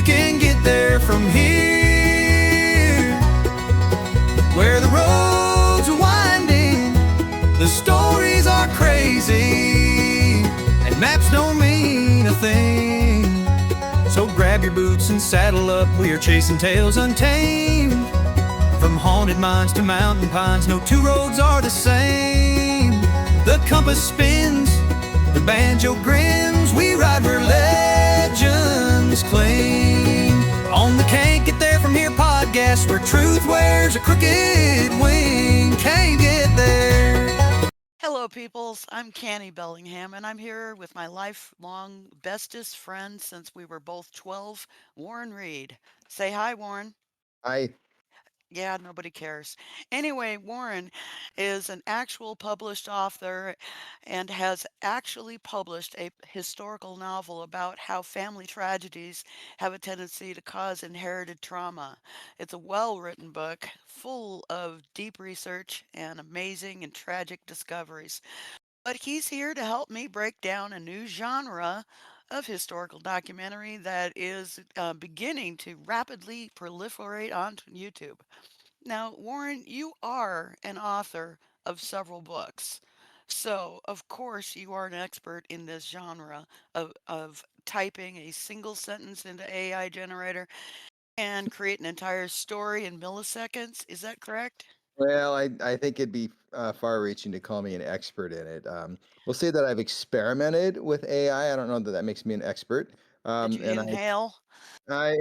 You can get there from here, where the roads are winding, the stories are crazy, and maps don't mean a thing. So grab your boots and saddle up, we are chasing tales untamed. From haunted mines to mountain pines, no two roads are the same. The compass spins, the banjo grins, we ride where legends claim. On the Can't Get There From Here podcast, where truth wears a crooked wing. Can't get there. Hello, peoples. I'm Canny Bellingham, and I'm here with my lifelong bestest friend since we were both 12, Warren Reed. Say hi, Warren. I Yeah, nobody cares. Anyway, Warren is an actual published author and has actually published a historical novel about how family tragedies have a tendency to cause inherited trauma. It's a well written book full of deep research and amazing and tragic discoveries. But he's here to help me break down a new genre of historical documentary that is beginning to rapidly proliferate on YouTube. Now, Warren, you are an author of several books. So, of course, you are an expert in this genre of typing a single sentence into AI generator and create an entire story in milliseconds. Is that correct? I think it'd be far-reaching to call me an expert in it. We'll say that I've experimented with AI. I don't know that that makes me an expert. Did you And inhale? I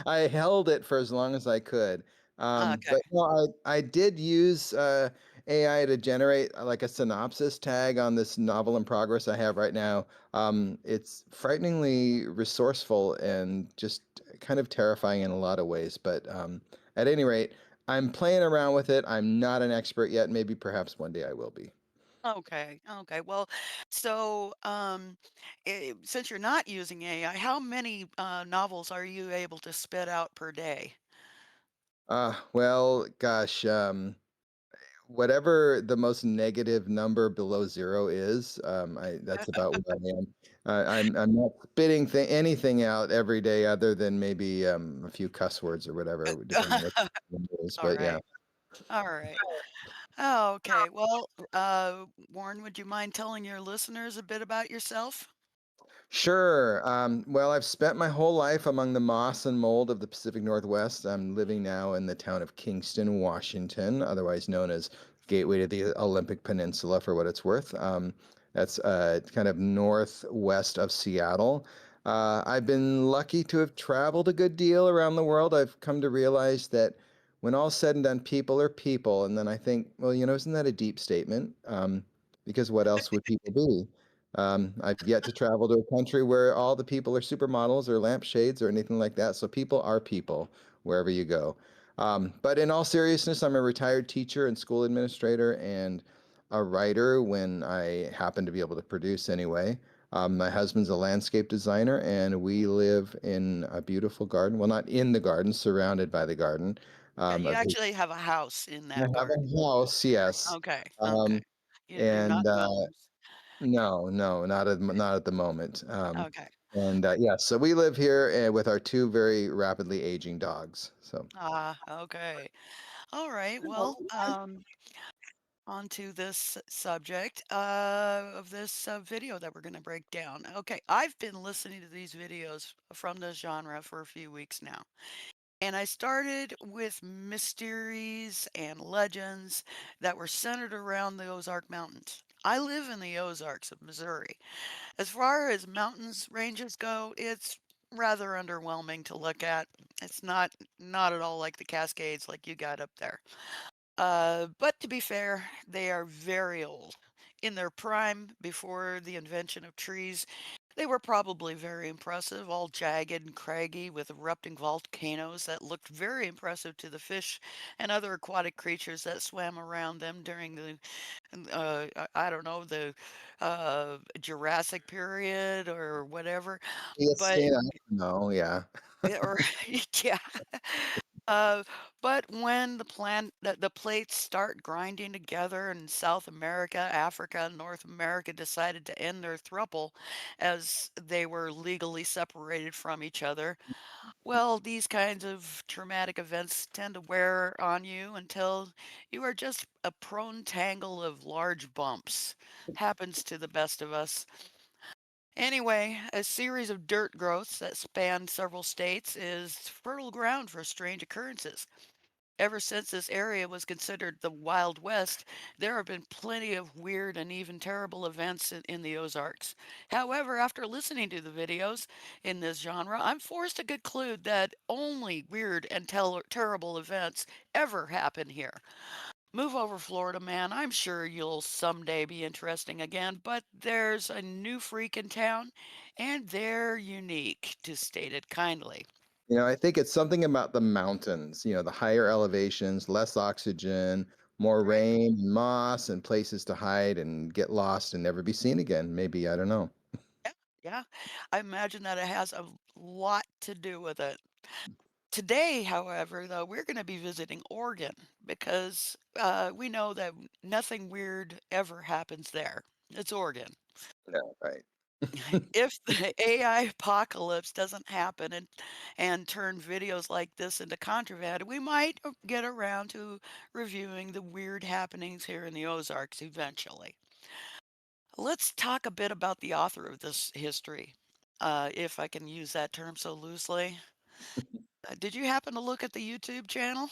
I held it for as long as I could. Okay. But no, I did use AI to generate like a synopsis tag on this novel in progress I have right now. It's frighteningly resourceful and just kind of terrifying in a lot of ways. But at any rate, I'm playing around with it. I'm not an expert yet. Maybe perhaps one day I will be. Okay. Okay. Well, so since you're not using AI, how many novels are you able to spit out per day? Well, gosh. Whatever the most negative number below zero is, that's about where I am. I'm not spitting anything out every day other than maybe a few cuss words or whatever, depending what it is. All But yeah. right. All right. Oh, okay. Well, Warren, would you mind telling your listeners a bit about yourself? Sure. Well, I've spent my whole life among the moss and mold of the Pacific Northwest. I'm living now in the town of Kingston, Washington, otherwise known as Gateway to the Olympic Peninsula, for what it's worth. That's kind of northwest of Seattle. I've been lucky to have traveled a good deal around the world. I've come to realize that when all's said and done, people are people. And then I think, well, isn't that a deep statement? Because what else would people be? I've yet to travel to a country where all the people are supermodels or lampshades or anything like that. So people are people wherever you go. But in all seriousness, I'm a retired teacher and school administrator and a writer when I happen to be able to produce anyway. My husband's a landscape designer, and we live in a beautiful garden. Well, not in the garden, surrounded by the garden. You Of his, actually have a house in I that have garden. a house, yes. Okay. Okay. Um, You're not and in Williams. no, no, not at the moment. Okay. And yeah, so we live here with our two very rapidly aging dogs. So Ah, okay. All right. Well, on to this subject of this video that we're going to break down. Okay, I've been listening to these videos from this genre for a few weeks now. And I started with mysteries and legends that were centered around the Ozark Mountains. I live in the Ozarks of Missouri. As far as mountains ranges go, it's rather underwhelming to look at. It's not at all like the Cascades like you got up there. But to be fair, they are very old. In their prime, before the invention of trees, they were probably very impressive, all jagged and craggy with erupting volcanoes that looked very impressive to the fish and other aquatic creatures that swam around them during the, I don't know, the Jurassic period or whatever. yes, But, yeah, no, yeah. or, yeah, Uh, but when the plates start grinding together and South America, Africa, and North America decided to end their throuple as they were legally separated from each other, well, these kinds of traumatic events tend to wear on you until you are just a prone tangle of large bumps. Happens to the best of us. Anyway, a series of dirt growths that span several states is fertile ground for strange occurrences. Ever since this area was considered the Wild West, there have been plenty of weird and even terrible events in the Ozarks. However, after listening to the videos in this genre, I'm forced to conclude that only weird and terrible events ever happen here. Move over, Florida man. I'm sure you'll someday be interesting again, but there's a new freak in town, and they're unique, to state it kindly. I think it's something about the mountains, the higher elevations, less oxygen, more Right? rain, and moss, and places to hide and get lost and never be seen again. Maybe, I don't know. Yeah, yeah. I imagine that it has a lot to do with it. Today, however, though, we're going to be visiting Oregon because we know that nothing weird ever happens there. It's Oregon. No, right. If the AI apocalypse doesn't happen and turn videos like this into contraband, we might get around to reviewing the weird happenings here in the Ozarks eventually. Let's talk a bit about the author of this history, if I can use that term so loosely. Did you happen to look at the YouTube channel?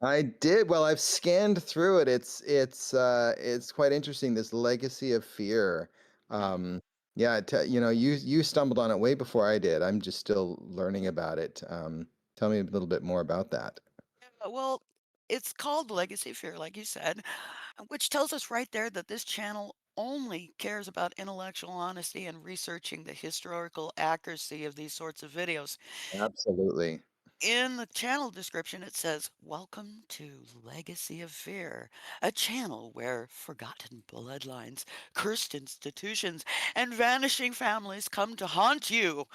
I did. Well, I've scanned through it. It's quite interesting. This legacy of fear. Mhm. Um, yeah, you stumbled on it way before I did. I'm just still learning about it. Tell me a little bit more about that. Well, it's called Legacy Fear, like you said, which tells us right there that this channel only cares about intellectual honesty and researching the historical accuracy of these sorts of videos. Absolutely. In the channel description, it says, "Welcome to Legacy of Fear, a channel where forgotten bloodlines, cursed institutions, and vanishing families come to haunt you.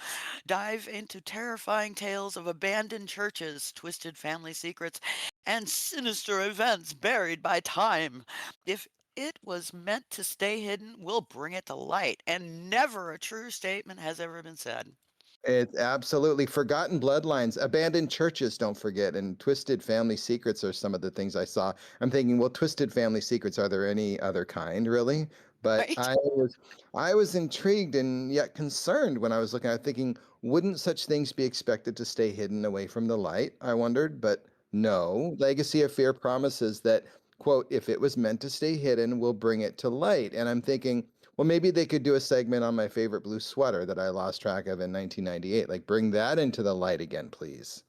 Dive into terrifying tales of abandoned churches, twisted family secrets, and sinister events buried by time. If it was meant to stay hidden, we'll bring it to light, and never a true statement has ever been said." It's absolutely forgotten bloodlines, abandoned churches, don't forget, and twisted family secrets are some of the things I saw. I'm thinking, well, twisted family secrets, are there any other kind, really? But Right? I was intrigued and yet concerned when I was looking at it, thinking, wouldn't such things be expected to stay hidden away from the light? I wondered, but no. Legacy of Fear promises that, quote, if it was meant to stay hidden, we'll bring it to light. And I'm thinking, well, maybe they could do a segment on my favorite blue sweater that I lost track of in 1998. Like, bring that into the light again, please.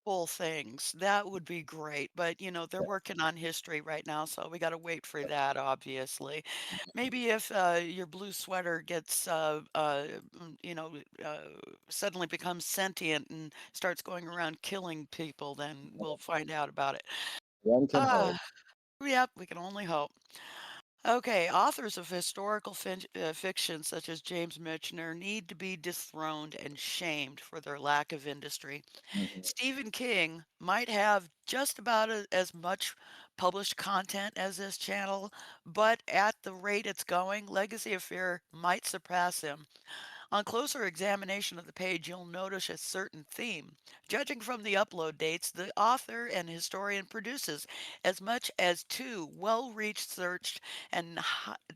Full things. That would be great, but, they're working on history right now, so we gotta wait for that, obviously. Maybe if, your blue sweater gets, suddenly becomes sentient and starts going around killing people, then we'll find out about it. One can hope. Ah, yep, we can only hope. Okay, authors of historical fiction such as James Michener need to be dethroned and shamed for their lack of industry. Mhm. Stephen King might have just about as much published content as this channel, but at the rate it's going, Legacy of Fear might surpass him. On closer examination of the page, you'll notice a certain theme. Judging from the upload dates, the author and historian produces as much as two well-researched and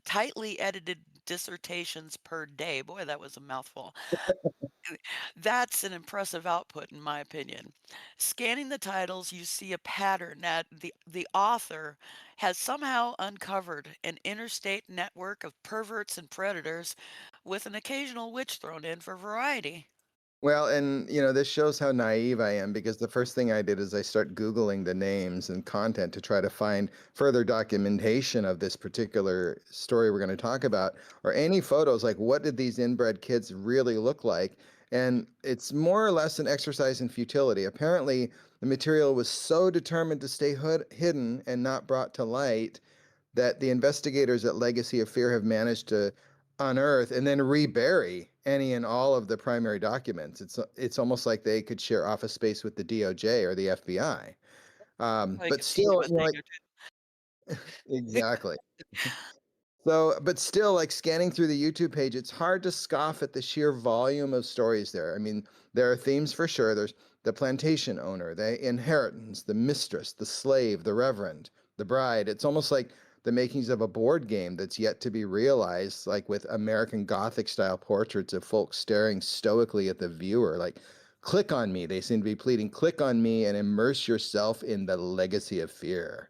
tightly edited dissertations per day. Boy, that was a mouthful. That's an impressive output, in my opinion. Scanning the titles, you see a pattern that the author has somehow uncovered an interstate network of perverts and predators with an occasional witch thrown in for variety. Well, and this shows how naive I am because the first thing I did is I start Googling the names and content to try to find further documentation of this particular story we're going to talk about, or any photos like what did these inbred kids really look like? And it's more or less an exercise in futility. Apparently, the material was so determined to stay hidden and not brought to light that the investigators at Legacy of Fear have managed to unearth and then rebury any and all of the primary documents. It's almost like they could share office space with the DOJ or the FBI. Probably But confuse you still, with like exactly. So, but still, like scanning through the YouTube page, it's hard to scoff at the sheer volume of stories there. I mean, there are themes for sure. There's the plantation owner, the inheritance, the mistress, the slave, the reverend, the bride. It's almost like the makings of a board game that's yet to be realized, like with American Gothic style portraits of folks staring stoically at the viewer. Like, click on me. They seem to be pleading, click on me and immerse yourself in the legacy of fear.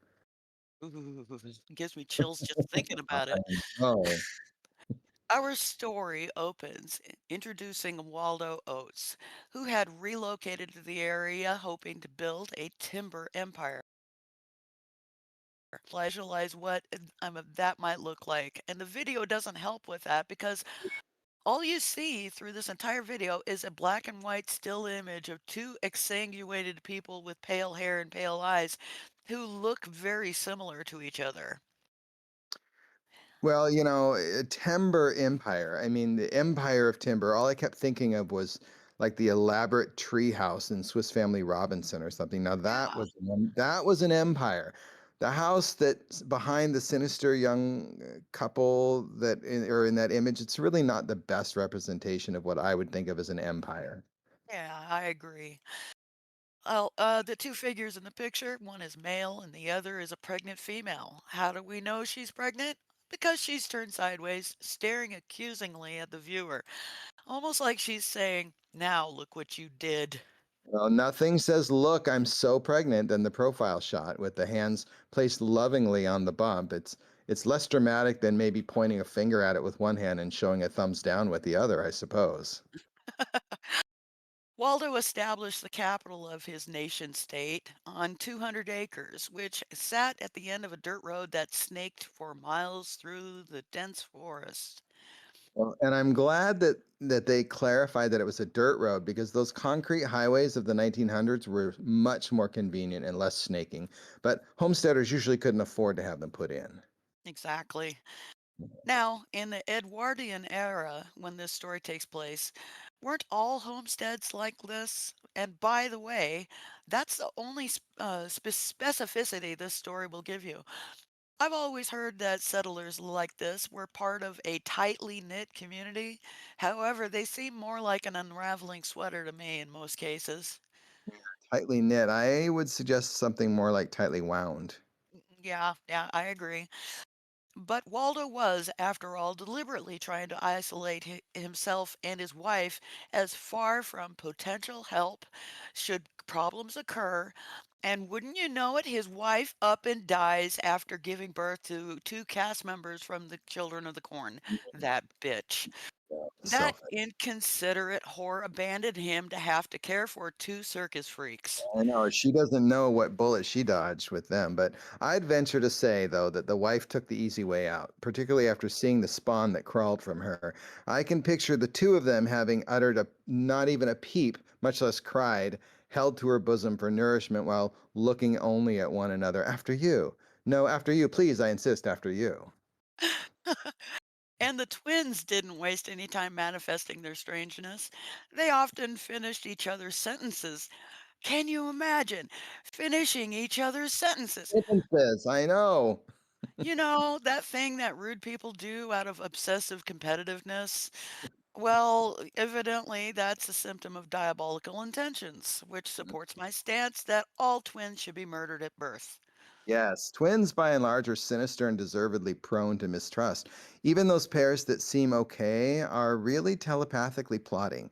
Ooh, gives me chills just thinking about it. Oh. Our story opens introducing Waldo Oates, who had relocated to the area hoping to build a timber empire. Visualize what that might look like. And the video doesn't help with that because all you see through this entire video is a black and white still image of two exsanguinated people with pale hair and pale eyes who look very similar to each other. Well, Timber Empire. I mean, the Empire of Timber. All I kept thinking of was like the elaborate tree house in Swiss Family Robinson or something. Now Yeah. that was an empire. The house that's behind the sinister young couple or in that image, it's really not the best representation of what I would think of as an empire. Yeah, I agree. Well, the two figures in the picture, one is male and the other is a pregnant female. How do we know she's pregnant? Because she's turned sideways, staring accusingly at the viewer, almost like she's saying, "Now look what you did." Well, nothing says, "Look, I'm so pregnant," than the profile shot with the hands placed lovingly on the bump. It's less dramatic than maybe pointing a finger at it with one hand and showing a thumbs down with the other, I suppose. Waldo established the capital of his nation state on 200 acres, which sat at the end of a dirt road that snaked for miles through the dense forest. Well, and I'm glad that they clarified that it was a dirt road because those concrete highways of the 1900s were much more convenient and less snaking. But homesteaders usually couldn't afford to have them put in. Exactly. Now, in the Edwardian era, when this story takes place, weren't all homesteads like this? And by the way, that's the only specificity this story will give you. I've always heard that settlers like this were part of a tightly knit community. However, they seem more like an unraveling sweater to me in most cases. Tightly knit. I would suggest something more like tightly wound. Yeah, I agree. But Waldo was, after all, deliberately trying to isolate himself and his wife as far from potential help should problems occur. And wouldn't you know it, his wife up and dies after giving birth to two cast members from the Children of the Corn. That bitch. That Selfish. inconsiderate whore abandoned him to have to care for two circus freaks. I know she doesn't know what bullet she dodged with them, but I'd venture to say, though, that the wife took the easy way out, particularly after seeing the spawn that crawled from her. I can picture the two of them having uttered not even a peep, much less cried, held to her bosom for nourishment while looking only at one another. After you. No, after you, please, I insist, after you. And the twins didn't waste any time manifesting their strangeness. They often finished each other's sentences. Can you imagine finishing each other's sentences? Differences, I know. You know, that thing that rude people do out of obsessive competitiveness? Well, evidently, that's a symptom of diabolical intentions, which supports my stance that all twins should be murdered at birth. Yes, twins by and large are sinister and deservedly prone to mistrust. Even those pairs that seem okay are really telepathically plotting.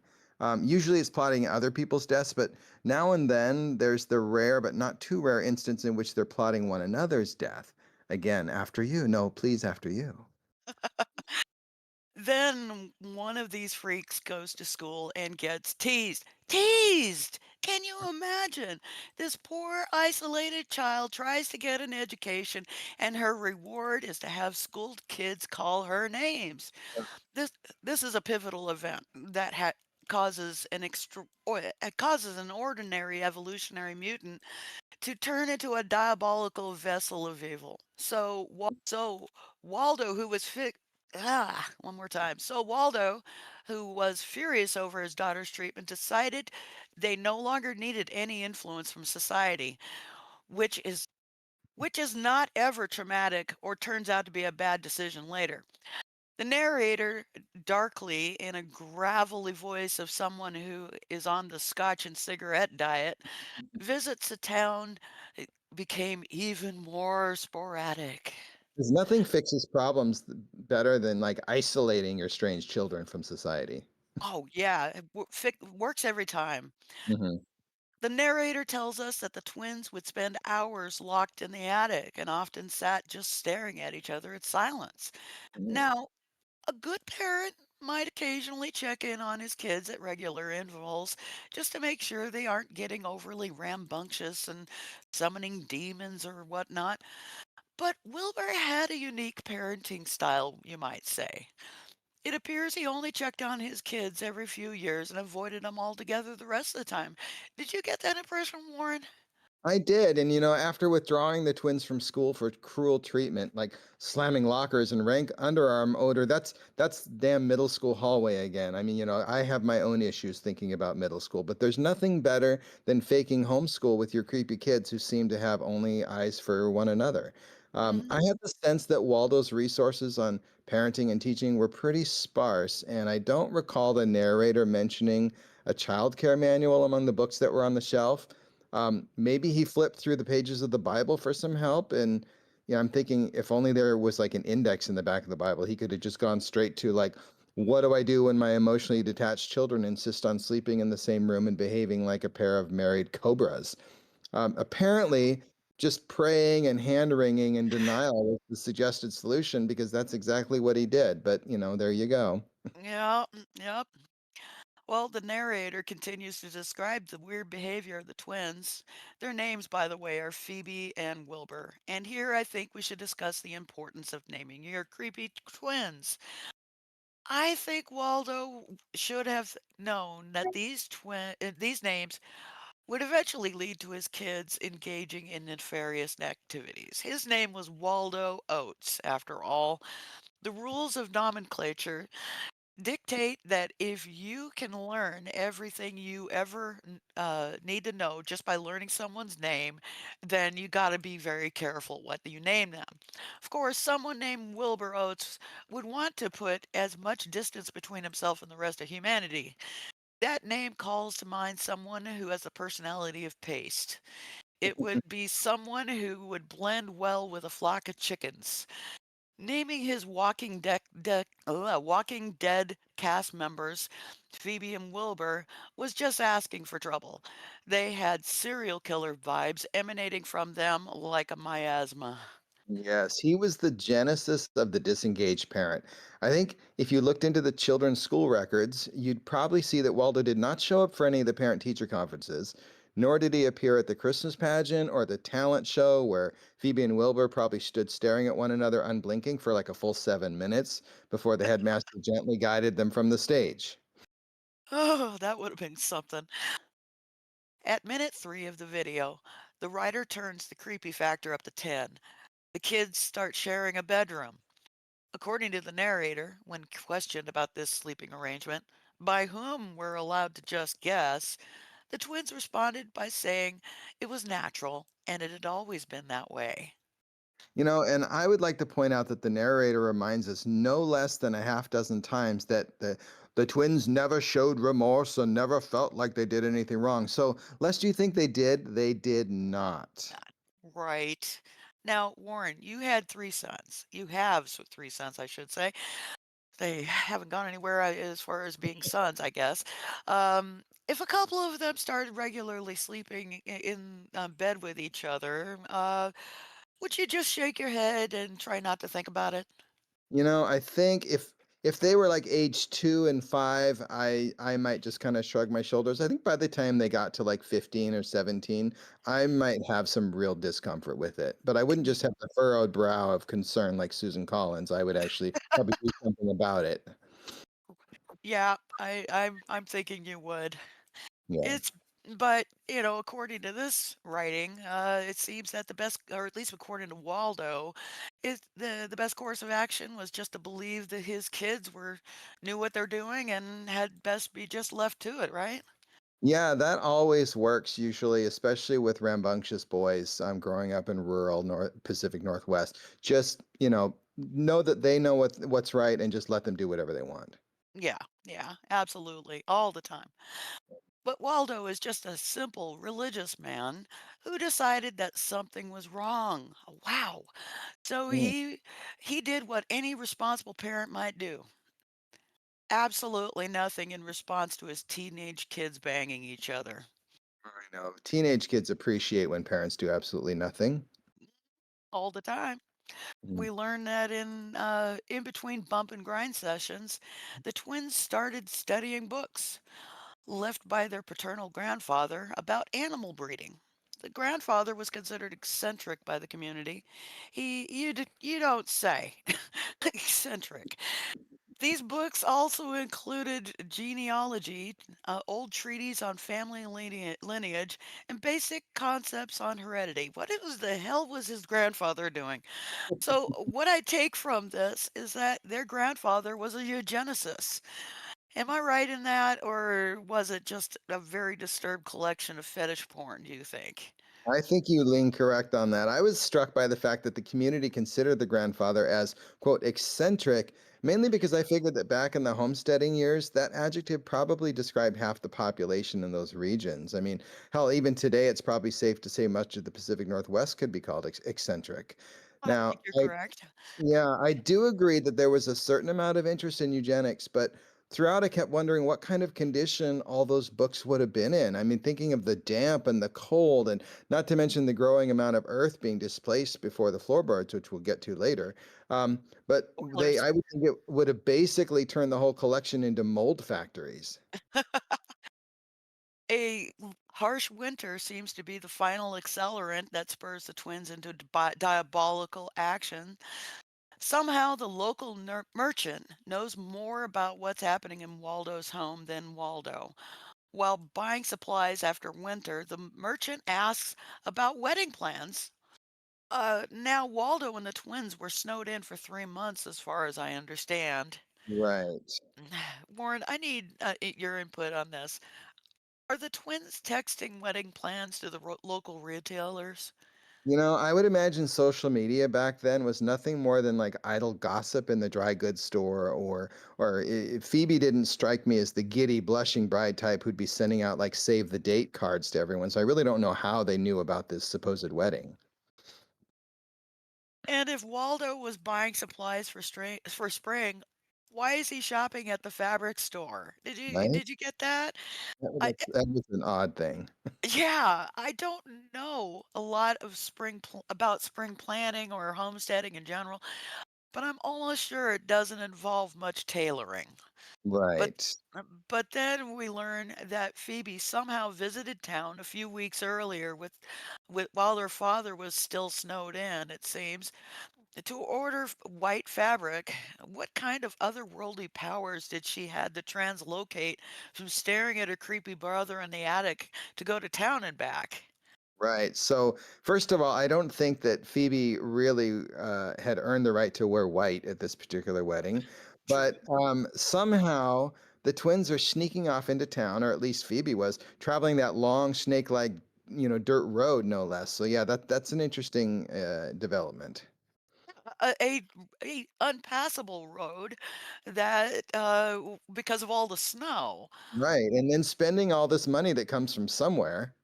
Usually it's plotting other people's deaths, but now and then there's the rare but not too rare instance in which they're plotting one another's death. Again, after you. No, please, after you. Then one of these freaks goes to school and gets teased. Teased! Can you imagine? This poor isolated child tries to get an education, and her reward is to have school kids call her names. This this is a pivotal event that causes it causes an ordinary evolutionary mutant to turn into a diabolical vessel of evil. So Waldo, who was One more time. So Waldo, who was furious over his daughter's treatment, decided they no longer needed any influence from society, which is which is not ever traumatic or turns out to be a bad decision later. The narrator, darkly in a gravelly voice of someone who is on the scotch and cigarette diet, visits a town, it became even more sporadic. Because nothing fixes problems better than like isolating your strange children from society. Oh, yeah, works every time. Hmm. The narrator tells us that the twins would spend hours locked in the attic and often sat just staring at each other in silence. Now, a good parent might occasionally check in on his kids at regular intervals just to make sure they aren't getting overly rambunctious and summoning demons or whatnot. But Wilbur had a unique parenting style, you might say. It appears he only checked on his kids every few years and avoided them altogether the rest of the time. Did you get that impression, Warren? I did, and after withdrawing the twins from school for cruel treatment, like slamming lockers and rank underarm odor, that's damn middle school hallway again. I mean, I have my own issues thinking about middle school, but there's nothing better than faking homeschool with your creepy kids who seem to have only eyes for one another. I Hmm. have the sense that Waldo's resources on parenting and teaching were pretty sparse, and I don't recall the narrator mentioning a childcare manual among the books that were on the shelf. Maybe he flipped through the pages of the Bible for some help. And I'm thinking if only there was like an index in the back of the Bible, he could have just gone straight to like, what do I do when my emotionally detached children insist on sleeping in the same room and behaving like a pair of married cobras? Apparently, just praying and hand wringing and denial was the suggested solution because that's exactly what he did. But, there you go. Yeah, yep. Well, the narrator continues to describe the weird behavior of the twins. Their names, by the way, are Phoebe and Wilbur. And here I think we should discuss the importance of naming your creepy twins. I think Waldo should have known that these names would eventually lead to his kids engaging in nefarious activities. His name was Waldo Oates, after all. The rules of nomenclature dictate that if you can learn everything you ever need to know just by learning someone's name, then you got to be very careful what you name them. Of course, someone named Wilbur Oates would want to put as much distance between himself and the rest of humanity. That name calls to mind someone who has the personality of paste. It would be someone who would blend well with a flock of chickens. Naming his Walking Dead cast members, Phoebe and Wilbur, was just asking for trouble. They had serial killer vibes emanating from them like a miasma. Yes, he was the genesis of the disengaged parent. I think if you looked into the children's school records, you'd probably see that Waldo did not show up for any of the parent teacher conferences, nor did he appear at the Christmas pageant or the talent show where Phoebe and Wilbur probably stood staring at one another unblinking for like a full 7 minutes before the headmaster gently guided them from the stage. Oh, that would have been something. At minute 3 of the video, the writer turns the creepy factor up to 10. The kids start sharing a bedroom. According to the narrator, when questioned about this sleeping arrangement, by whom we're allowed to just guess, the twins responded by saying it was natural and it had always been that way. And I would like to point out that the narrator reminds us no less than a half dozen times that the twins never showed remorse and never felt like they did anything wrong. So, lest you think they did not. Right. Now, Warren, you had three sons. You have three sons, I should say. They haven't gone anywhere as far as being sons, I guess. If a couple of them started regularly sleeping in bed with each other, would you just shake your head and try not to think about it? I think if they were like age 2 and 5, I might just kind of shrug my shoulders. I think by the time they got to like 15 or 17, I might have some real discomfort with it. But I wouldn't just have the furrowed brow of concern like Susan Collins. I would actually probably do something about it. Yeah, I'm thinking you would. Yeah. It's But, according to this writing, it seems that the best, or at least according to Waldo, is the best course of action was just to believe that his kids were knew what they're doing and had best be just left to it, right? Yeah, that always works usually, especially with rambunctious boys growing up in rural Pacific Northwest. Just, know that they know what's right and just let them do whatever they want. Yeah, yeah, absolutely, all the time. But Waldo is just a simple religious man who decided that something was wrong. Wow. So Mm, he did what any responsible parent might do. Absolutely nothing in response to his teenage kids banging each other I know. Teenage kids appreciate when parents do absolutely nothing. all the time. Mm. We learned that in between bump and grind sessions, the twins started studying books left by their paternal grandfather about animal breeding. The grandfather was considered eccentric by the community. You don't say. Eccentric. These books also included genealogy, old treaties on family lineage, and basic concepts on heredity. The hell was his grandfather doing? So, what I take from this is that their grandfather was a eugenicist. Am I right in that, or was it just a very disturbed collection of fetish porn, do you think? I think you lean correct on that. I was struck by the fact that the community considered the grandfather as, quote, eccentric, mainly because I figured that back in the homesteading years, that adjective probably described half the population in those regions. I mean, hell, even today, it's probably safe to say much of the Pacific Northwest could be called eccentric. I Now, think you're correct. yeah, I do agree that there was a certain amount of interest in eugenics, but throughout I kept wondering what kind of condition all those books would have been in. I mean, thinking of the damp and the cold, and not to mention the growing amount of earth being displaced before the floorboards, which we'll get to later. But Spoilers. I would think it would have basically turned the whole collection into mold factories. Harsh winter seems to be the final accelerant that spurs the twins into diabolical action. Somehow, the local merchant knows more about what's happening in Waldo's home than Waldo. While buying supplies after winter, the merchant asks about wedding plans. Now Waldo and the twins were snowed in for 3 months, as far as I understand. Right. Warren, I need your input on this. Are the twins texting wedding plans to the local retailers? I would imagine social media back then was nothing more than like idle gossip in the dry goods store, or Phoebe didn't strike me as the giddy, blushing bride type who'd be sending out like save the date cards to everyone. So I really don't know how they knew about this supposed wedding. And if Waldo was buying supplies for spring, why is he shopping at the fabric store? Right? Did you get that? That was an odd thing. Yeah, I don't know a lot of about spring planning or homesteading in general, but I'm almost sure it doesn't involve much tailoring. But Right. but then we learn that Phoebe somehow visited town a few weeks earlier with while her father was still snowed in, it seems, to order white fabric. What kind of otherworldly powers did she had to translocate from staring at her creepy brother in the attic to go to town and back? Right. So, first of all, I don't think that Phoebe really had earned the right to wear white at this particular wedding. True. But somehow the twins are sneaking off into town, or at least Phoebe was, traveling that long snake-like, dirt road, no less. So, yeah, that's an interesting development. A unpassable road that because of all the snow. Right. And then spending all this money that comes from somewhere.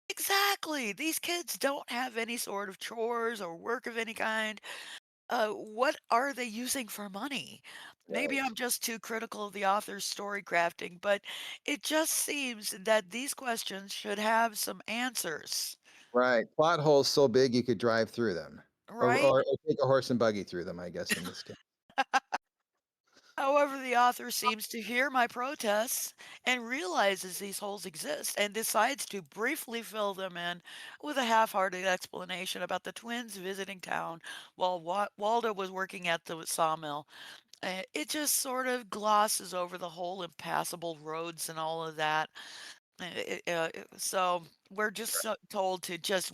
Exactly. These kids don't have any sort of chores or work of any kind. What are they using for money? Maybe Right. I'm just too critical of the author's story crafting, but it just seems that these questions should have some answers, Right. Plot holes so big you could drive through them, or, right? or, or take a horse and buggy through them, I guess, in this case. However, the author seems to hear my protests and realizes these holes exist and decides to briefly fill them in with a half hearted explanation about the twins visiting town while Waldo was working at the sawmill. It just sort of glosses over the whole impassable roads and all of that. So we're just told to just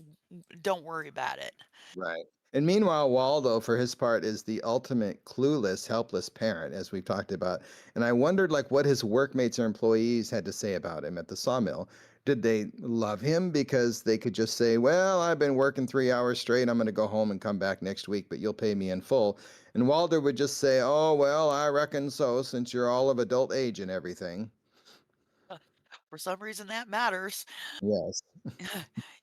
don't worry about it. Right. And meanwhile, Waldo, for his part, is the ultimate clueless, helpless parent, as we've talked about. And I wondered, like, what his workmates or employees had to say about him at the sawmill. Did they love him because they could just say, "Well, I've been working 3 hours straight. I'm going to go home and come back next week, but you'll pay me in full." And Waldo would just say, "Oh, well, I reckon so, since you're all of adult age and everything." For some reason, that matters. Yes.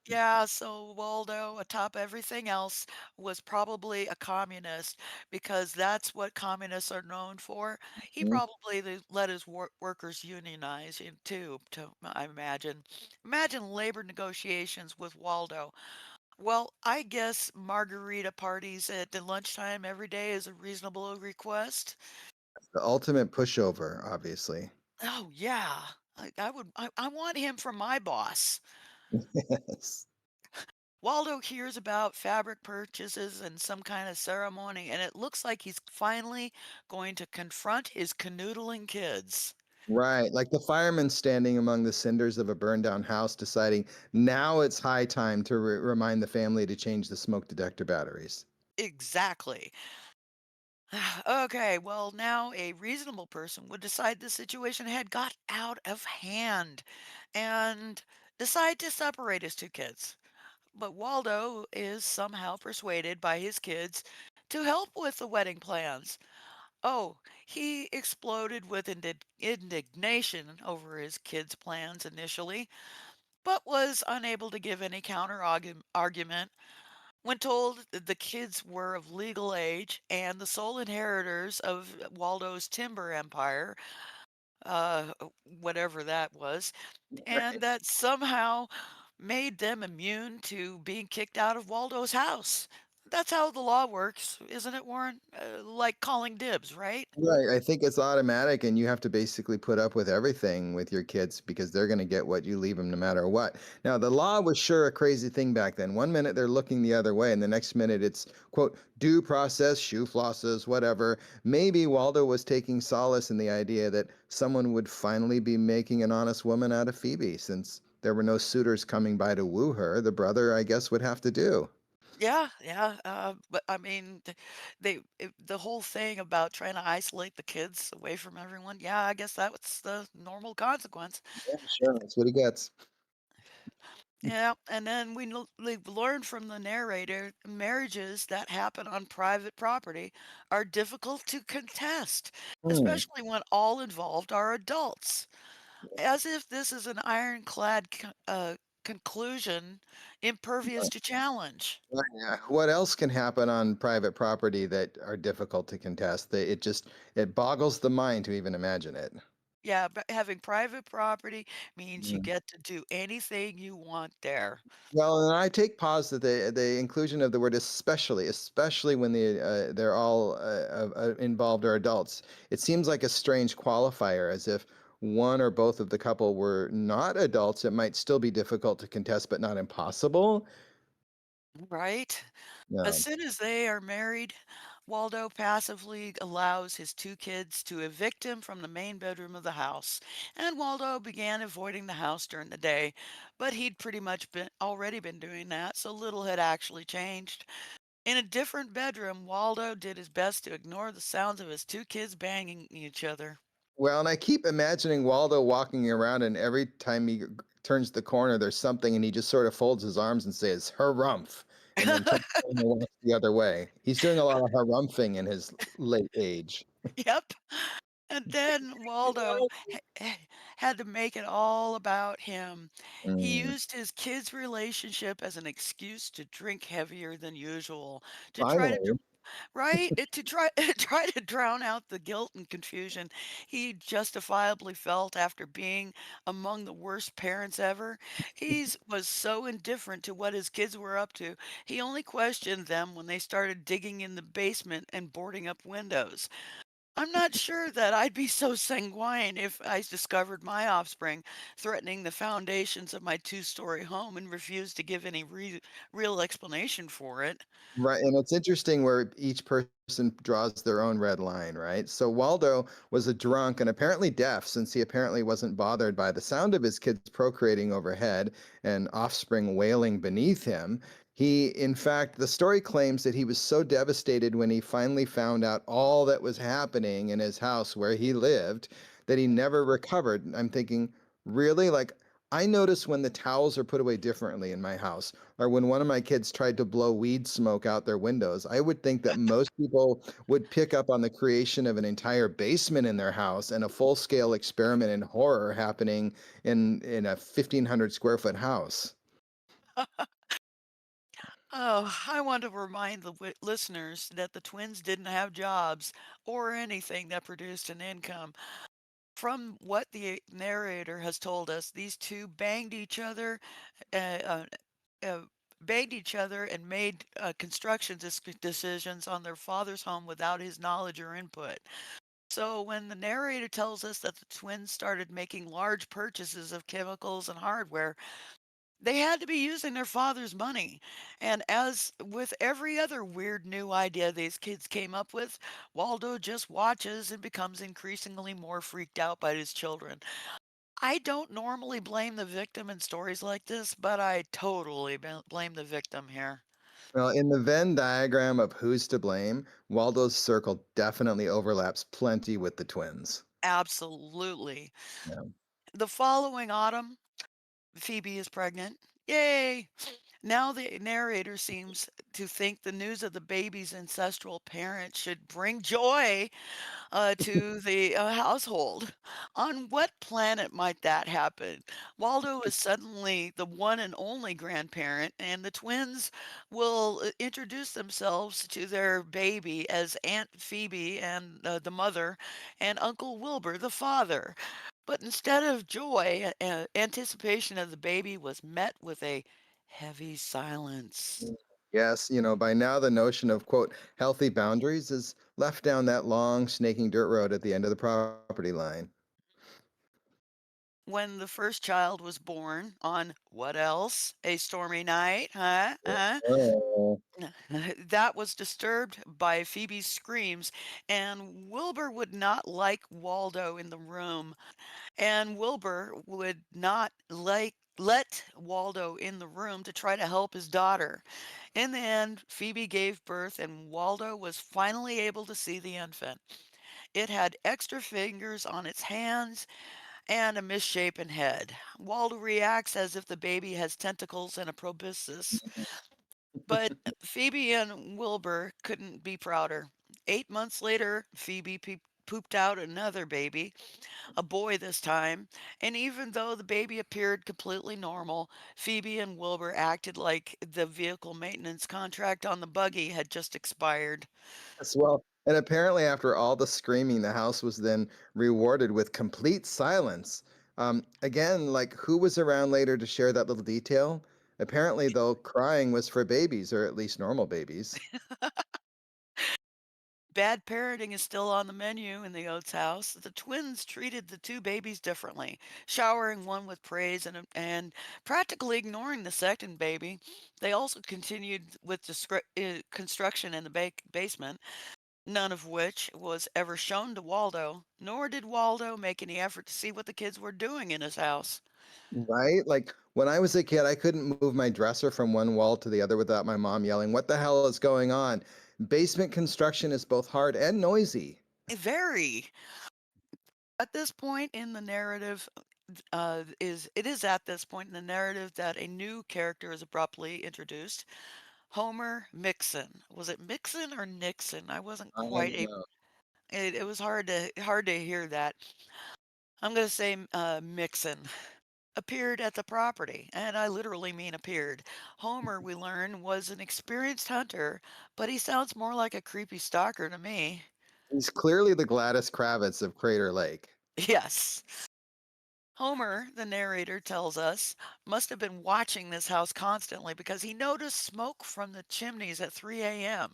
Yeah, so Waldo, atop everything else, was probably a communist because that's what communists are known for. He Mhm. probably let his workers unionize too, I imagine. Imagine labor negotiations with Waldo. Well, I guess margarita parties at the lunchtime every day is a reasonable request. The ultimate pushover, obviously. Oh, yeah. I want him for my boss. Yes. Waldo hears about fabric purchases and some kind of ceremony, and it looks like he's finally going to confront his canoodling kids. Right, like the fireman standing among the cinders of a burned down house deciding now it's high time to remind the family to change the smoke detector batteries. Exactly. Okay, well, now a reasonable person would decide the situation had got out of hand and decide to separate his two kids. But Waldo is somehow persuaded by his kids to help with the wedding plans. Oh, he exploded with indignation over his kids' plans initially, but was unable to give any counter argument when told that the kids were of legal age and the sole inheritors of Waldo's timber empire, whatever that was, and Right. that somehow made them immune to being kicked out of Waldo's house. That's how the law works, isn't it, Warren? Like calling dibs, right? Right, I think it's automatic, and you have to basically put up with everything with your kids because they're going to get what you leave them no matter what. Now, the law was sure a crazy thing back then. One minute they're looking the other way, and the next minute it's, quote, due process, shoe flosses, whatever. Maybe Waldo was taking solace in the idea that someone would finally be making an honest woman out of Phoebe, since there were no suitors coming by to woo her. The brother, I guess, would have to do. Yeah, yeah, but I mean, the whole thing about trying to isolate the kids away from everyone, yeah, I guess that was the normal consequence. Yeah, sure. That's what he gets. Yeah, and then we've learned from the narrator, marriages that happen on private property are difficult to contest, Hmm. especially when all involved are adults. As if this is an ironclad conclusion impervious to challenge. Right, yeah. What else can happen on private property that are difficult to contest? It just it boggles the mind to even imagine it. Yeah, but having private property means you Mm. get to do anything you want there. Well, and I take pause that the inclusion of the word especially, especially when they're all involved are adults. It seems like a strange qualifier, as if one or both of the couple were not adults. It might still be difficult to contest, but not impossible. Right? As No. soon as they are married, Waldo passively allows his two kids to evict him from the main bedroom of the house, and Waldo began avoiding the house during the day, but he'd pretty much been already been doing that, so little had actually changed. In a different bedroom, Waldo did his best to ignore the sounds of his two kids banging each other. Well, and I keep imagining Waldo walking around, and every time he turns the corner, there's something, and he just sort of folds his arms and says "harumph," and then turns around and walks the other way. He's doing a lot of harumphing in his late age. Yep. And then Waldo had to make it all about him. He Mm, used his kids' relationship as an excuse to drink heavier than usual, to try to finally, right? To try try to drown out the guilt and confusion he justifiably felt after being among the worst parents ever. Was so indifferent to what his kids were up to. He only questioned them when they started digging in the basement and boarding up windows. I'm not sure that I'd be so sanguine if I discovered my offspring threatening the foundations of my two-story home and refused to give any real explanation for it. Right, and it's interesting where each person draws their own red line, right? So Waldo was a drunk and apparently deaf, since he apparently wasn't bothered by the sound of his kids procreating overhead and offspring wailing beneath him. In fact, the story claims that he was so devastated when he finally found out all that was happening in his house where he lived that he never recovered. I'm thinking, really? Like, I notice when the towels are put away differently in my house, or when one of my kids tried to blow weed smoke out their windows. I would think that most people would pick up on the creation of an entire basement in their house and a full-scale experiment in horror happening in a 1,500 square foot house. Oh, I want to remind the listeners that the twins didn't have jobs or anything that produced an income. From what the narrator has told us, these two uh, uh, uh, banged each other and made construction decisions on their father's home without his knowledge or input. So when the narrator tells us that the twins started making large purchases of chemicals and hardware, they had to be using their father's money. And as with every other weird new idea these kids came up with, Waldo just watches and becomes increasingly more freaked out by his children. I don't normally blame the victim in stories like this, but I totally blame the victim here. Well, in the Venn diagram of who's to blame, Waldo's circle definitely overlaps plenty with the twins. Absolutely. Yeah. The following autumn, Phoebe is pregnant. Yay! Now the narrator seems to think the news of the baby's ancestral parent should bring joy to the household. On what planet might that happen? Waldo is suddenly the one and only grandparent, and the twins will introduce themselves to their baby as Aunt Phoebe and the mother, and Uncle Wilbur, the father. But instead of joy, anticipation of the baby was met with a heavy silence. Yes, by now the notion of, quote, healthy boundaries is left down that long, snaking dirt road at the end of the property line. When the first child was born on what else? A stormy night, huh? Huh? Oh. That was disturbed by Phoebe's screams, and Wilbur would not like Waldo in the room, and Wilbur would not let Waldo in the room to try to help his daughter. In the end, Phoebe gave birth, and Waldo was finally able to see the infant. It had extra fingers on its hands and a misshapen head. Waldo reacts as if the baby has tentacles and a proboscis. But Phoebe and Wilbur couldn't be prouder. 8 months later, Phoebe pooped out another baby, a boy this time, and even though the baby appeared completely normal, Phoebe and Wilbur acted like the vehicle maintenance contract on the buggy had just expired. As well. And apparently, after all the screaming, the house was then rewarded with complete silence. Again, like who was around later to share that little detail? Apparently, though, crying was for babies, or at least normal babies. Bad parenting is still on the menu in the Oates house. The twins treated the two babies differently, showering one with praise and practically ignoring the second baby. They also continued with construction in the basement, none of which was ever shown to Waldo, nor did Waldo make any effort to see what the kids were doing in his house. Right? Like when I was a kid, I couldn't move my dresser from one wall to the other without my mom yelling, "What the hell is going on?" Basement construction is both hard and noisy. Very. At this point in the narrative, is it is at this point in the narrative that a new character is abruptly introduced. Homer Mixon. Was it Mixon or Nixon? I wasn't I quite don't a know. it was hard to hear that. I'm gonna say Mixon appeared at the property, and I literally mean appeared. Homer, we learn, was an experienced hunter, but he sounds more like a creepy stalker to me. He's clearly the Gladys Kravitz of Crater Lake. Yes. Homer, the narrator tells us, must have been watching this house constantly because he noticed smoke from the chimneys at 3 a.m.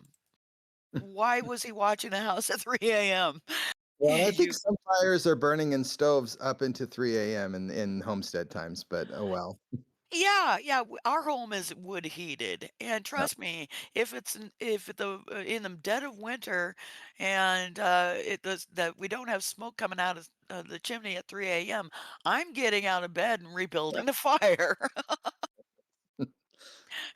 Why was he watching the house at 3 a.m.? Well, I think You some fires are burning in stoves up into 3 a.m. in homestead times, but oh well. Yeah, yeah, our home is wood heated, and Uh, trust me, if the in the dead of winter and it does that we don't have smoke coming out of the chimney at 3 a.m., I'm getting out of bed and rebuilding the fire.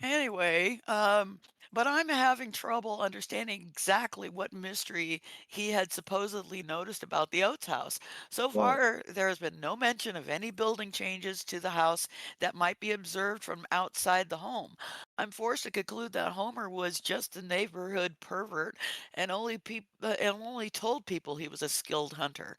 Anyway, but I'm having trouble understanding exactly what mystery he had supposedly noticed about the Oates house. So right. far, there has been no mention of any building changes to the house that might be observed from outside the home. I'm forced to conclude that Homer was just a neighborhood pervert and only told people he was a skilled hunter.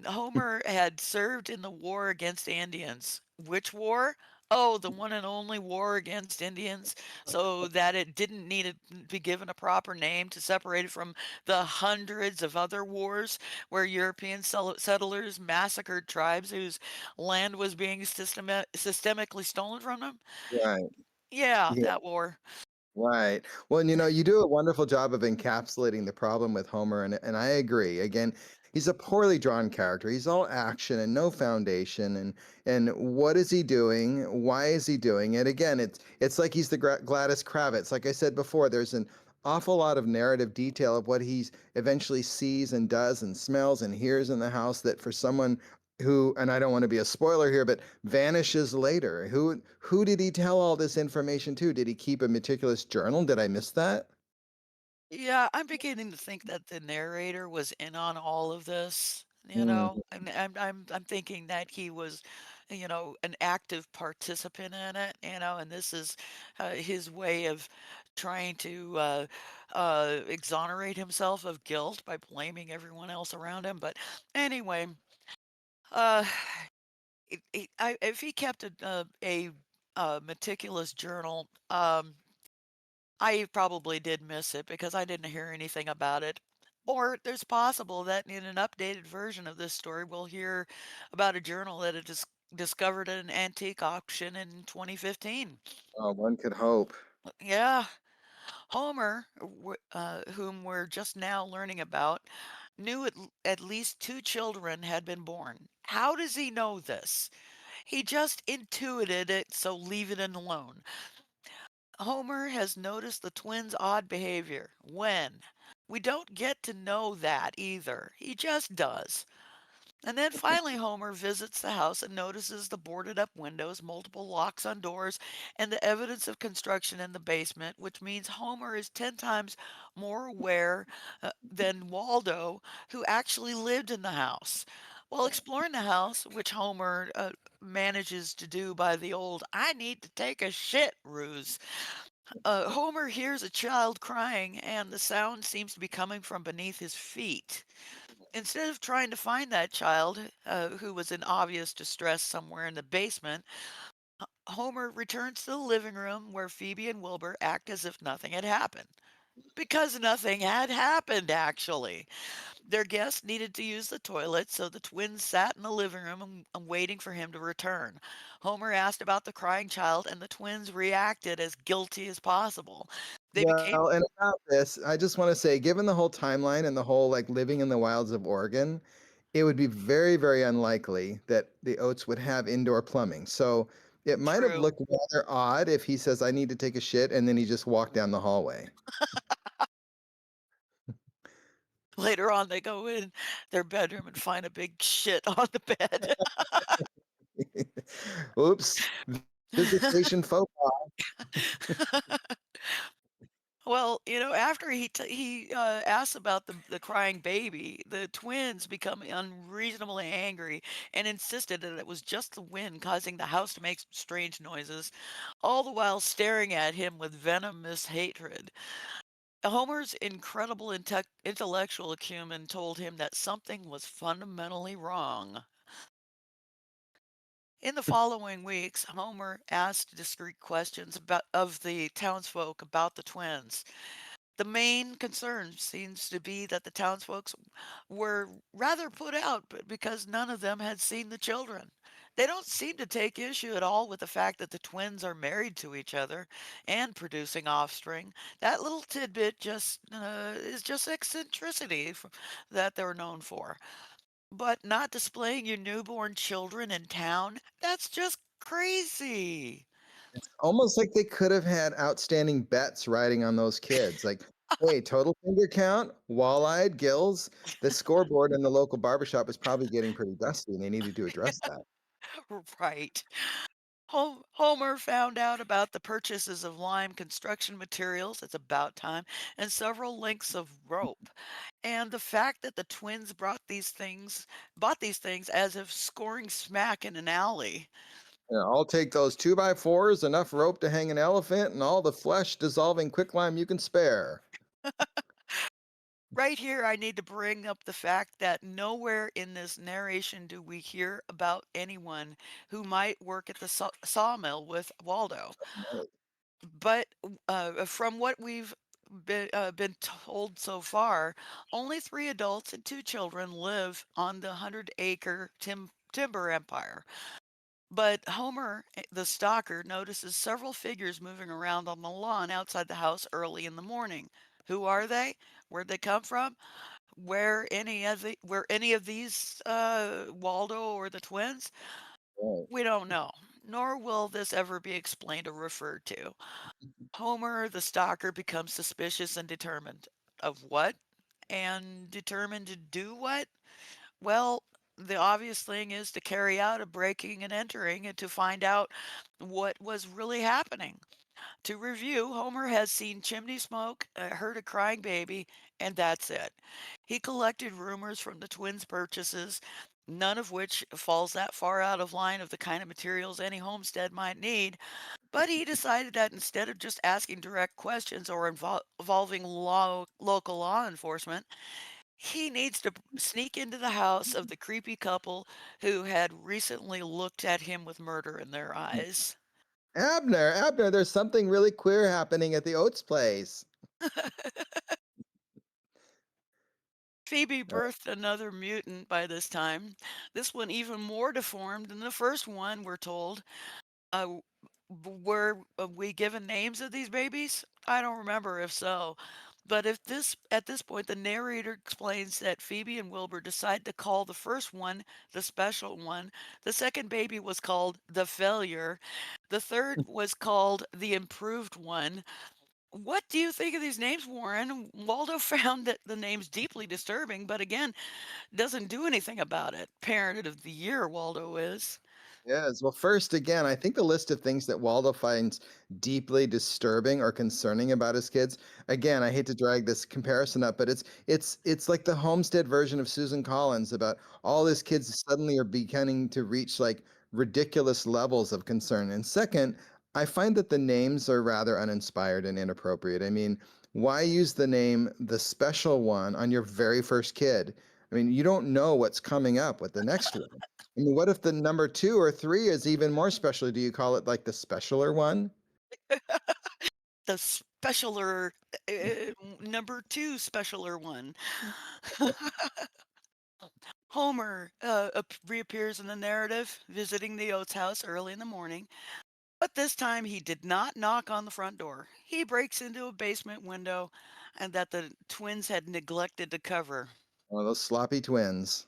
Homer had served in the war against Indians. Which war? Oh, the one and only war against Indians, so that it didn't need to be given a proper name to separate it from the hundreds of other wars where European settlers massacred tribes whose land was being systemically stolen from them. Right. Yeah, Yeah. that war. Right. Well, and you do a wonderful job of encapsulating the problem with Homer, and I agree. Again, he's a poorly drawn character. He's all action and no foundation. And what is he doing? Why is he doing it? Again, it's like he's the Gladys Kravitz. Like I said before, there's an awful lot of narrative detail of what he eventually sees and does and smells and hears in the house that for someone who, and I don't want to be a spoiler here, but vanishes later. Who did he tell all this information to? Did he keep a meticulous journal? Did I miss that? Yeah, I'm beginning to think that the narrator was in on all of this, Mm. and I'm thinking that he was, an active participant in it, and this is his way of trying to exonerate himself of guilt by blaming everyone else around him. But anyway, uh, if he kept a meticulous journal, I probably did miss it because I didn't hear anything about it. Or there's possible that in an updated version of this story, we'll hear about a journal that it discovered at an antique auction in 2015. Oh, one could hope. Yeah, Homer, whom we're just now learning about, knew at least two children had been born. How does he know this? He just intuited it, so leave it alone. Homer has noticed the twins' odd behavior. When? We don't get to know that either. He just does. And then finally, Homer visits the house and notices the boarded up windows, multiple locks on doors, and the evidence of construction in the basement, which means Homer is 10 times more aware than Waldo, who actually lived in the house. While exploring the house, which Homer manages to do by the old I need to take a shit ruse, Homer hears a child crying, and the sound seems to be coming from beneath his feet. Instead of trying to find that child, who was in obvious distress somewhere in the basement, Homer returns to the living room where Phoebe and Wilbur act as if nothing had happened. Because nothing had happened, actually. Their guest needed to use the toilet, so the twins sat in the living room waiting for him to return. Homer asked about the crying child, and the twins reacted as guilty as possible. They became Well, and about this, I just want to say, given the whole timeline and the whole like living in the wilds of Oregon, it would be very, very unlikely that the Oats would have indoor plumbing. So it might have true. looked rather odd if he says, I need to take a shit, and then he just walked down the hallway. Later on, they go in their bedroom and find a big shit on the bed. Oops. Visitation faux Well, after he asks about the crying baby, the twins become unreasonably angry and insisted that it was just the wind causing the house to make strange noises, all the while staring at him with venomous hatred. Homer's incredible intellectual acumen told him that something was fundamentally wrong. In the following weeks, Homer asked discreet questions of the townsfolk about the twins. The main concern seems to be that the townsfolk were rather put out because none of them had seen the children. They don't seem to take issue at all with the fact that the twins are married to each other and producing offspring. That little tidbit just is just eccentricity that they're known for. But not displaying your newborn children in town, that's just crazy. It's almost like they could have had outstanding bets riding on those kids. Like, hey, total finger count, wall-eyed, gills. The scoreboard in the local barbershop is probably getting pretty dusty, and they needed to address that. Right. Homer found out about the purchases of lime construction materials, it's about time, and several lengths of rope. And the fact that the twins bought these things as if scoring smack in an alley. Yeah, I'll take those 2x4s, enough rope to hang an elephant, and all the flesh dissolving quicklime you can spare. Right here, I need to bring up the fact that nowhere in this narration do we hear about anyone who might work at the sawmill with Waldo. Right. But from what we've been told so far, only three adults and two children live on the 100-acre timber empire. But Homer, the stalker, notices several figures moving around on the lawn outside the house early in the morning. Who are they? Where'd they come from? Where any of these Waldo or the twins? Right. We don't know, nor will this ever be explained or referred to. Homer, the stalker, becomes suspicious and determined. Of what? And determined to do what? Well, the obvious thing is to carry out a breaking and entering and to find out what was really happening. To review, Homer has seen chimney smoke, heard a crying baby, and that's it. He collected rumors from the twins' purchases, none of which falls that far out of line of the kind of materials any homestead might need, but he decided that instead of just asking direct questions or involving local law enforcement, he needs to sneak into the house of the creepy couple who had recently looked at him with murder in their eyes. Abner, there's something really queer happening at the Oates place. Phoebe birthed another mutant by this time. This one even more deformed than the first one, we're told. Uh, were we given names of these babies? I don't remember if so. But if this at this point the narrator explains that Phoebe and Wilbur decide to call the first one the special one, the second baby was called the failure, the third was called the improved one. What do you think of these names, Warren? Waldo found that the names deeply disturbing, but again, doesn't do anything about it. Parent of the year, Waldo is. Yes. Well, first, again, I think the list of things that Waldo finds deeply disturbing or concerning about his kids. Again, I hate to drag this comparison up, but it's like the Homestead version of Susan Collins about all his kids suddenly are beginning to reach like ridiculous levels of concern. And second, I find that the names are rather uninspired and inappropriate. I mean, why use the name the special one on your very first kid? I mean, you don't know what's coming up with the next one. I mean, what if the number 2 or 3 is even more special? Do you call it like the specialer one? The specialer, number two specialer one. Homer reappears in the narrative, visiting the Oates house early in the morning, but this time he did not knock on the front door. He breaks into a basement window and that the twins had neglected to cover. Oh, those sloppy twins.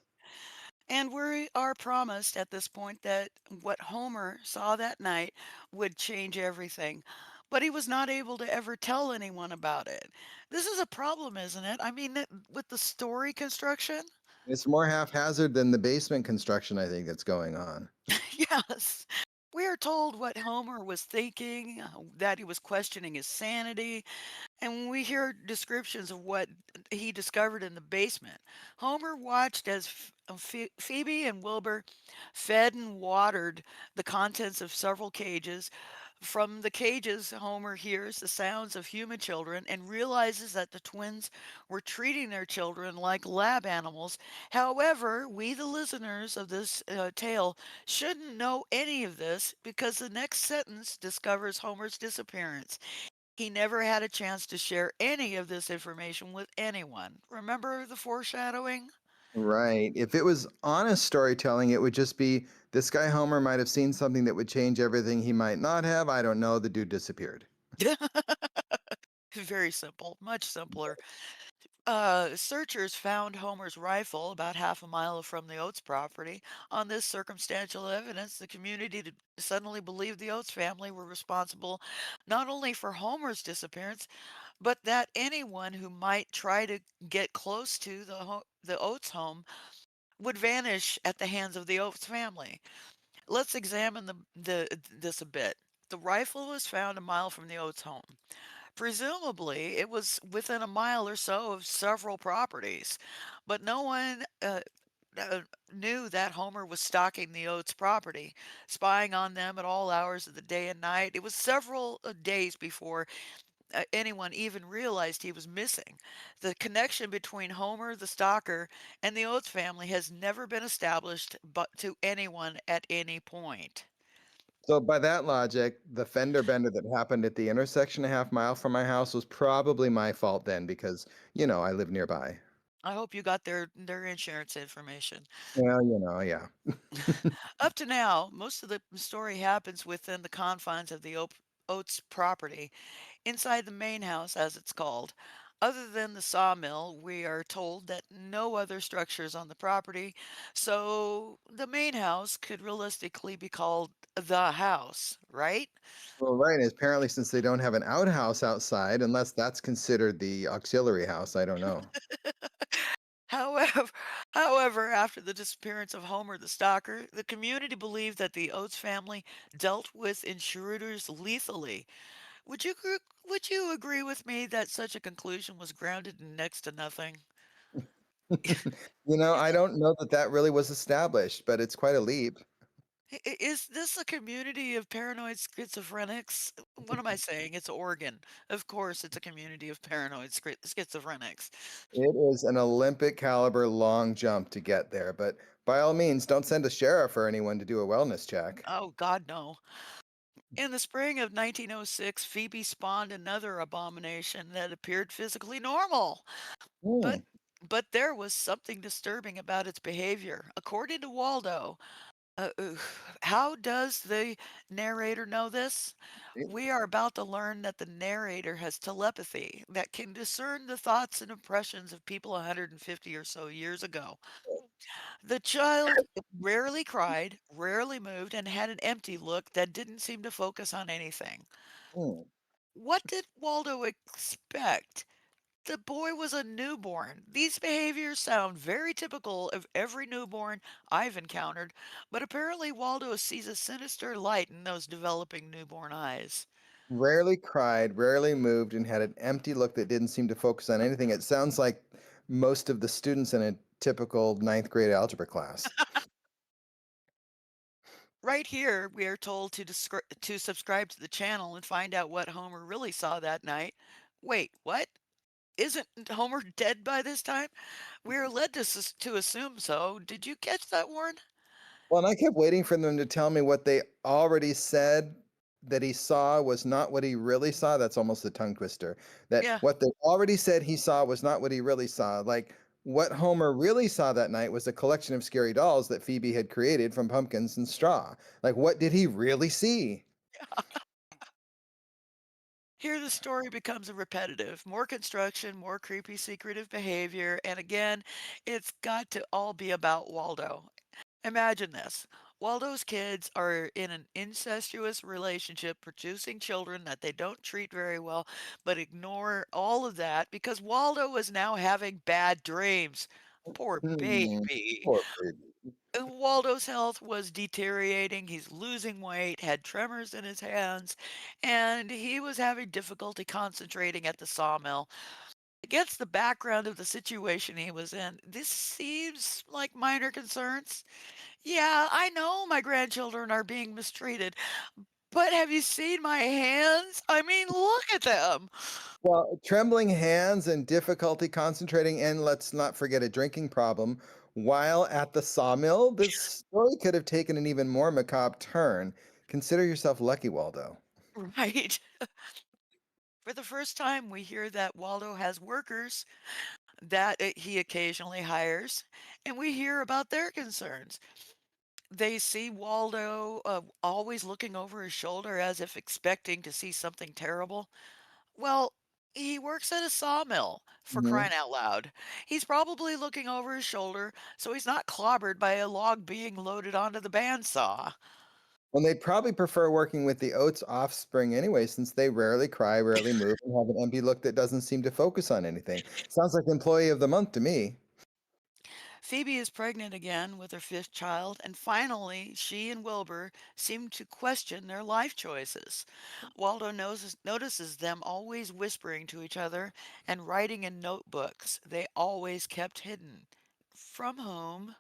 And we are promised at this point that what Homer saw that night would change everything. But he was not able to ever tell anyone about it. This is a problem, isn't it? I mean, with the story construction? It's more haphazard than the basement construction I think that's going on. Yes. We are told what Homer was thinking, that he was questioning his sanity, and when we hear descriptions of what he discovered in the basement, Homer watched as Phoebe and Wilbur fed and watered the contents of several cages. From the cages, Homer hears the sounds of human children and realizes that the twins were treating their children like lab animals. However, we, the listeners of this tale, shouldn't know any of this because the next sentence discovers Homer's disappearance. He never had a chance to share any of this information with anyone. Remember the foreshadowing? Right. If it was honest storytelling, it would just be This guy Homer might have seen something that would change everything he might not have. I don't know. The dude disappeared. Very simple, much simpler. Searchers found Homer's rifle about half a mile from the Oates property. On this circumstantial evidence, the community suddenly believed the Oates family were responsible not only for Homer's disappearance, but that anyone who might try to get close to the Oates home would vanish at the hands of the Oates family. Let's examine this a bit. The rifle was found a mile from the Oates home. Presumably, it was within a mile or so of several properties, but no one uh, knew that Homer was stalking the Oates property, spying on them at all hours of the day and night. It was several days before anyone even realized he was missing. The connection between Homer, the stalker, and the Oates family has never been established but to anyone at any point. So by that logic, the fender bender that happened at the intersection a half mile from my house was probably my fault then because, I live nearby. I hope you got their insurance information. Well, yeah. Up to now, most of the story happens within the confines of the Oates property, inside the main house, as it's called. Other than the sawmill, we are told that no other structures on the property, so the main house could realistically be called the house, right? Well, right. And apparently, since they don't have an outhouse outside, unless that's considered the auxiliary house, I don't know. However, however, after the disappearance of Homer the stalker, the community believed that the Oates family dealt with intruders lethally. Would you agree with me that such a conclusion was grounded in next to nothing? I don't know that that really was established, but it's quite a leap. Is this a community of paranoid schizophrenics? What am I saying? It's Oregon. Of course, it's a community of paranoid schizophrenics. It is an Olympic caliber long jump to get there, but by all means, don't send a sheriff or anyone to do a wellness check. Oh, God, no. In the spring of 1906, Phoebe spawned another abomination that appeared physically normal. Hmm. But but there was something disturbing about its behavior. According to Waldo, how does the narrator know this? We are about to learn that the narrator has telepathy that can discern the thoughts and impressions of people 150 or so years ago. The child rarely cried, rarely moved, and had an empty look that didn't seem to focus on anything. Hmm. What did Waldo expect? The boy was a newborn. These behaviors sound very typical of every newborn I've encountered, but apparently Waldo sees a sinister light in those developing newborn eyes. Rarely cried, rarely moved, and had an empty look that didn't seem to focus on anything. It sounds like most of the students in a typical ninth grade algebra class. Right here, we are told to subscribe to the channel and find out what Homer really saw that night. Wait, what? Isn't Homer dead by this time? We are led to assume so. Did you catch that, Warren? Well, and I kept waiting for them to tell me what they already said that he saw was not what he really saw. That's almost a tongue twister. That Yeah, what they already said he saw was not what he really saw. Like what Homer really saw that night was a collection of scary dolls that Phoebe had created from pumpkins and straw. Like what did he really see? here the story becomes repetitive. More construction, more creepy, secretive behavior, and again, it's got to all be about Waldo. Imagine this. Waldo's kids are in an incestuous relationship, producing children that they don't treat very well, but ignore all of that because Waldo is now having bad dreams. Poor Hmm, baby. poor baby. Waldo's health was deteriorating. He's losing weight, had tremors in his hands, and he was having difficulty concentrating at the sawmill. Against the background of the situation he was in, this seems like minor concerns. Yeah, I know my grandchildren are being mistreated, but have you seen my hands? I mean, look at them. Well, trembling hands and difficulty concentrating, and let's not forget a drinking problem. While at the sawmill, this story could have taken an even more macabre turn. Consider yourself lucky, Waldo. Right. For the first time, we hear that Waldo has workers that he occasionally hires, and we hear about their concerns. They see Waldo always looking over his shoulder as if expecting to see something terrible. Well, he works at a sawmill, for Mhm. crying out loud. He's probably looking over his shoulder so he's not clobbered by a log being loaded onto the bandsaw. Well, they'd probably prefer working with the oat's offspring anyway, since they rarely cry, rarely move, and have an empty look that doesn't seem to focus on anything. Sounds like employee of the month to me. Phoebe is pregnant again with her fifth child, and finally, she and Wilbur seem to question their life choices. Waldo notices them always whispering to each other and writing in notebooks they always kept hidden. From whom?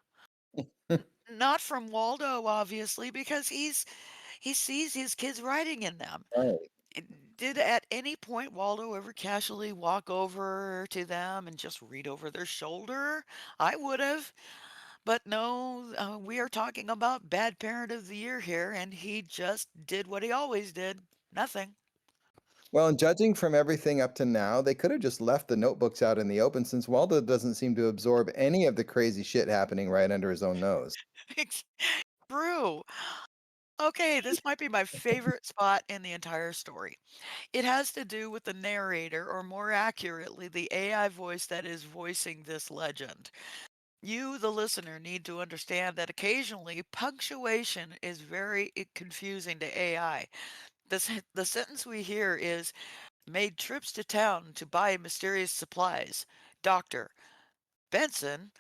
Not from Waldo, obviously, because he sees his kids writing in them. Right. Did at any point Waldo ever casually walk over to them and just read over their shoulder? I would have. But no, we are talking about bad parent of the year here, and he just did what he always did. Nothing. Well, and judging from everything up to now, they could have just left the notebooks out in the open since Waldo doesn't seem to absorb any of the crazy shit happening right under his own nose. It's true. Okay, this might be my favorite spot in the entire story. It has to do with the narrator, or more accurately, the AI voice that is voicing this legend. You, the listener, need to understand that occasionally punctuation is very confusing to AI. The sentence we hear is made trips to town to buy mysterious supplies. Doctor Benson.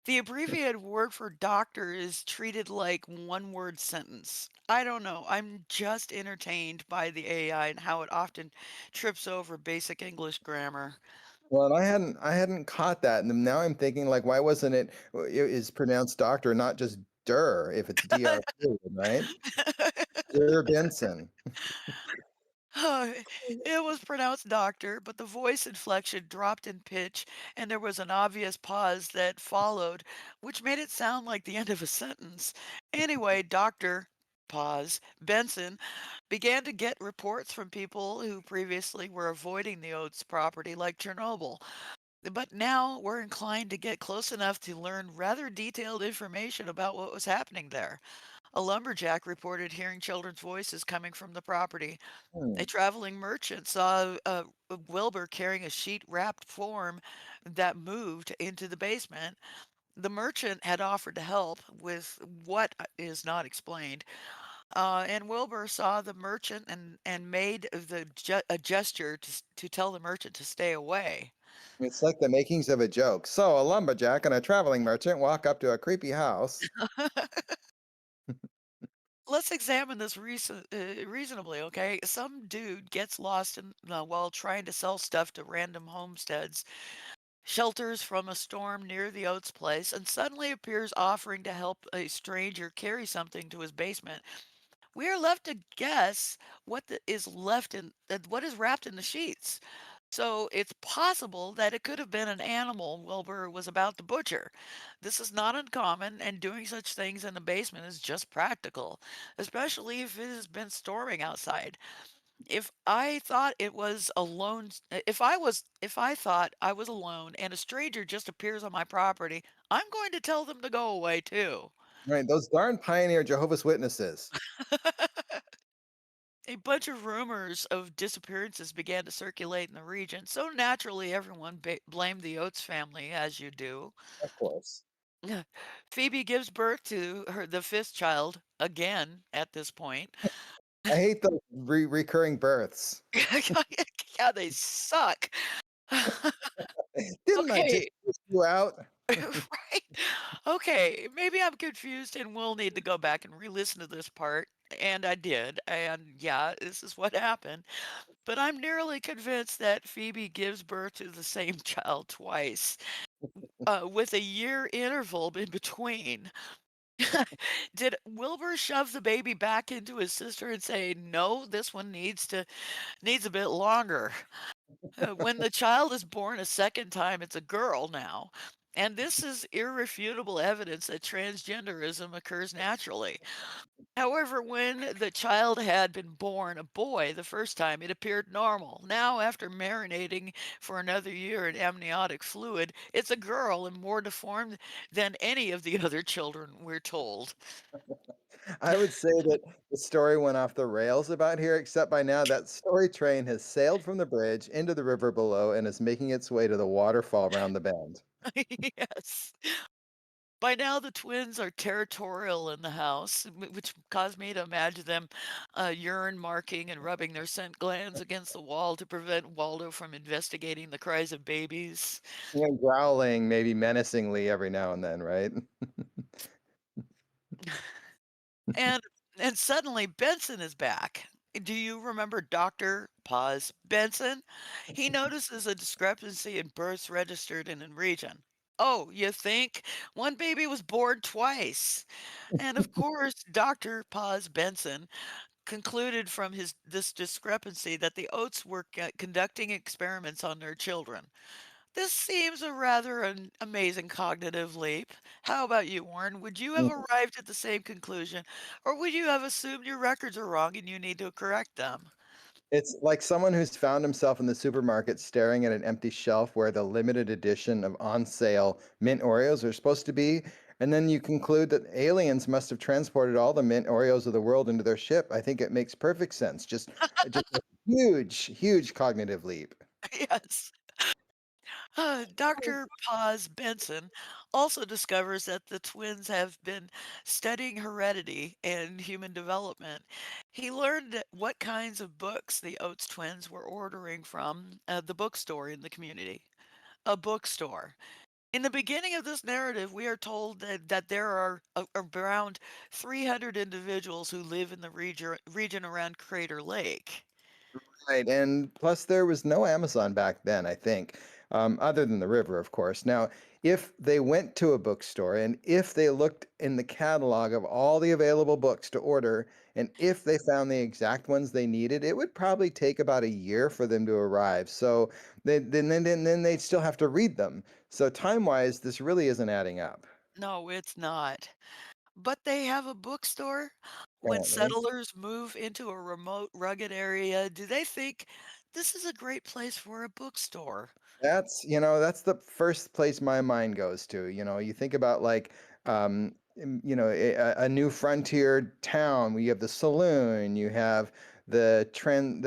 The abbreviated word for doctor is treated like one word sentence. I don't know. I'm just entertained by the AI and how it often trips over basic English grammar. Well, and I hadn't caught that, and now I'm thinking like, why wasn't it is pronounced doctor, not just Dur, if it's Dr, right? Dur Benson. It was pronounced doctor, but the voice inflection dropped in pitch, and there was an obvious pause that followed, which made it sound like the end of a sentence. Anyway, Dr. Pause Benson began to get reports from people who previously were avoiding the Oates property, like Chernobyl. But now we're inclined to get close enough to learn rather detailed information about what was happening there. A lumberjack reported hearing children's voices coming from the property. A Hmm. traveling merchant saw Wilbur carrying a sheet wrapped form that moved into the basement. The merchant had offered to help with what is not explained. And Wilbur saw the merchant and made a gesture to tell the merchant to stay away. It's like the makings of a joke. So, a lumberjack and a traveling merchant walk up to a creepy house. Let's examine this reasonably, okay? Some dude gets lost while trying to sell stuff to random homesteads, shelters from a storm near the Oates place, and suddenly appears offering to help a stranger carry something to his basement. We are left to guess what is wrapped in the sheets. So it's possible that it could have been an animal Wilbur was about to butcher. This is not uncommon, and doing such things in the basement is just practical, especially if it has been storming outside. If I thought it was alone, if I thought I was alone and a stranger just appears on my property, I'm going to tell them to go away too. Right, those darn pioneer Jehovah's Witnesses. A bunch of rumors of disappearances began to circulate in the region, so naturally everyone blamed the Oates family, as you do. Of course. Phoebe gives birth to the fifth child again at this point. I hate those recurring births. Yeah, they suck. Didn't I just Okay. push you out? Right. Okay, maybe I'm confused and we'll need to go back and re-listen to this part. And I did. And yeah, this is what happened. But I'm nearly convinced that Phoebe gives birth to the same child twice, with a year interval in between. Did Wilbur shove the baby back into his sister and say, "No, this one needs a bit longer"? When the child is born a second time, it's a girl now. And this is irrefutable evidence that transgenderism occurs naturally. However, when the child had been born a boy the first time, it appeared normal. Now, after marinating for another year in amniotic fluid, it's a girl and more deformed than any of the other children, we're told. I would say that the story went off the rails about here, except by now that story train has sailed from the bridge into the river below and is making its way to the waterfall around the bend. Yes. By now, the twins are territorial in the house, which caused me to imagine them urine marking and rubbing their scent glands against the wall to prevent Waldo from investigating the cries of babies. And growling maybe menacingly every now and then, right? And and suddenly Benson is back. Do you remember Dr. Paz Benson? He notices a discrepancy in births registered in a region. Oh, you think? One baby was born twice. And of course, Dr. Paz Benson concluded from his this discrepancy that the Oats were conducting experiments on their children. This seems a rather an amazing cognitive leap. How about you, Warren? Would you have arrived at the same conclusion, or would you have assumed your records are wrong and you need to correct them? It's like someone who's found himself in the supermarket staring at an empty shelf where the limited edition of on sale mint Oreos are supposed to be, and then you conclude that aliens must have transported all the mint Oreos of the world into their ship. I think it makes perfect sense. Just a huge cognitive leap. Yes. Dr. Paz Benson also discovers that the twins have been studying heredity and human development. He learned that what kinds of books the Oates twins were ordering from the bookstore in the community. A bookstore. In the beginning of this narrative, we are told that there are around 300 individuals who live in the region around Crater Lake. Right, and plus there was no Amazon back then, I think, other than the river, of course. Now, if they went to a bookstore and if they looked in the catalog of all the available books to order, and if they found the exact ones they needed, it would probably take about a year for them to arrive. So then they'd still have to read them. So time-wise, this really isn't adding up, No, it's not. But they have a bookstore. When apparently. settlers move into a remote, rugged area, do they think this is a great place for a bookstore? That's the first place my mind goes to. You think about like, a new frontier town where you have the saloon, you have the trend,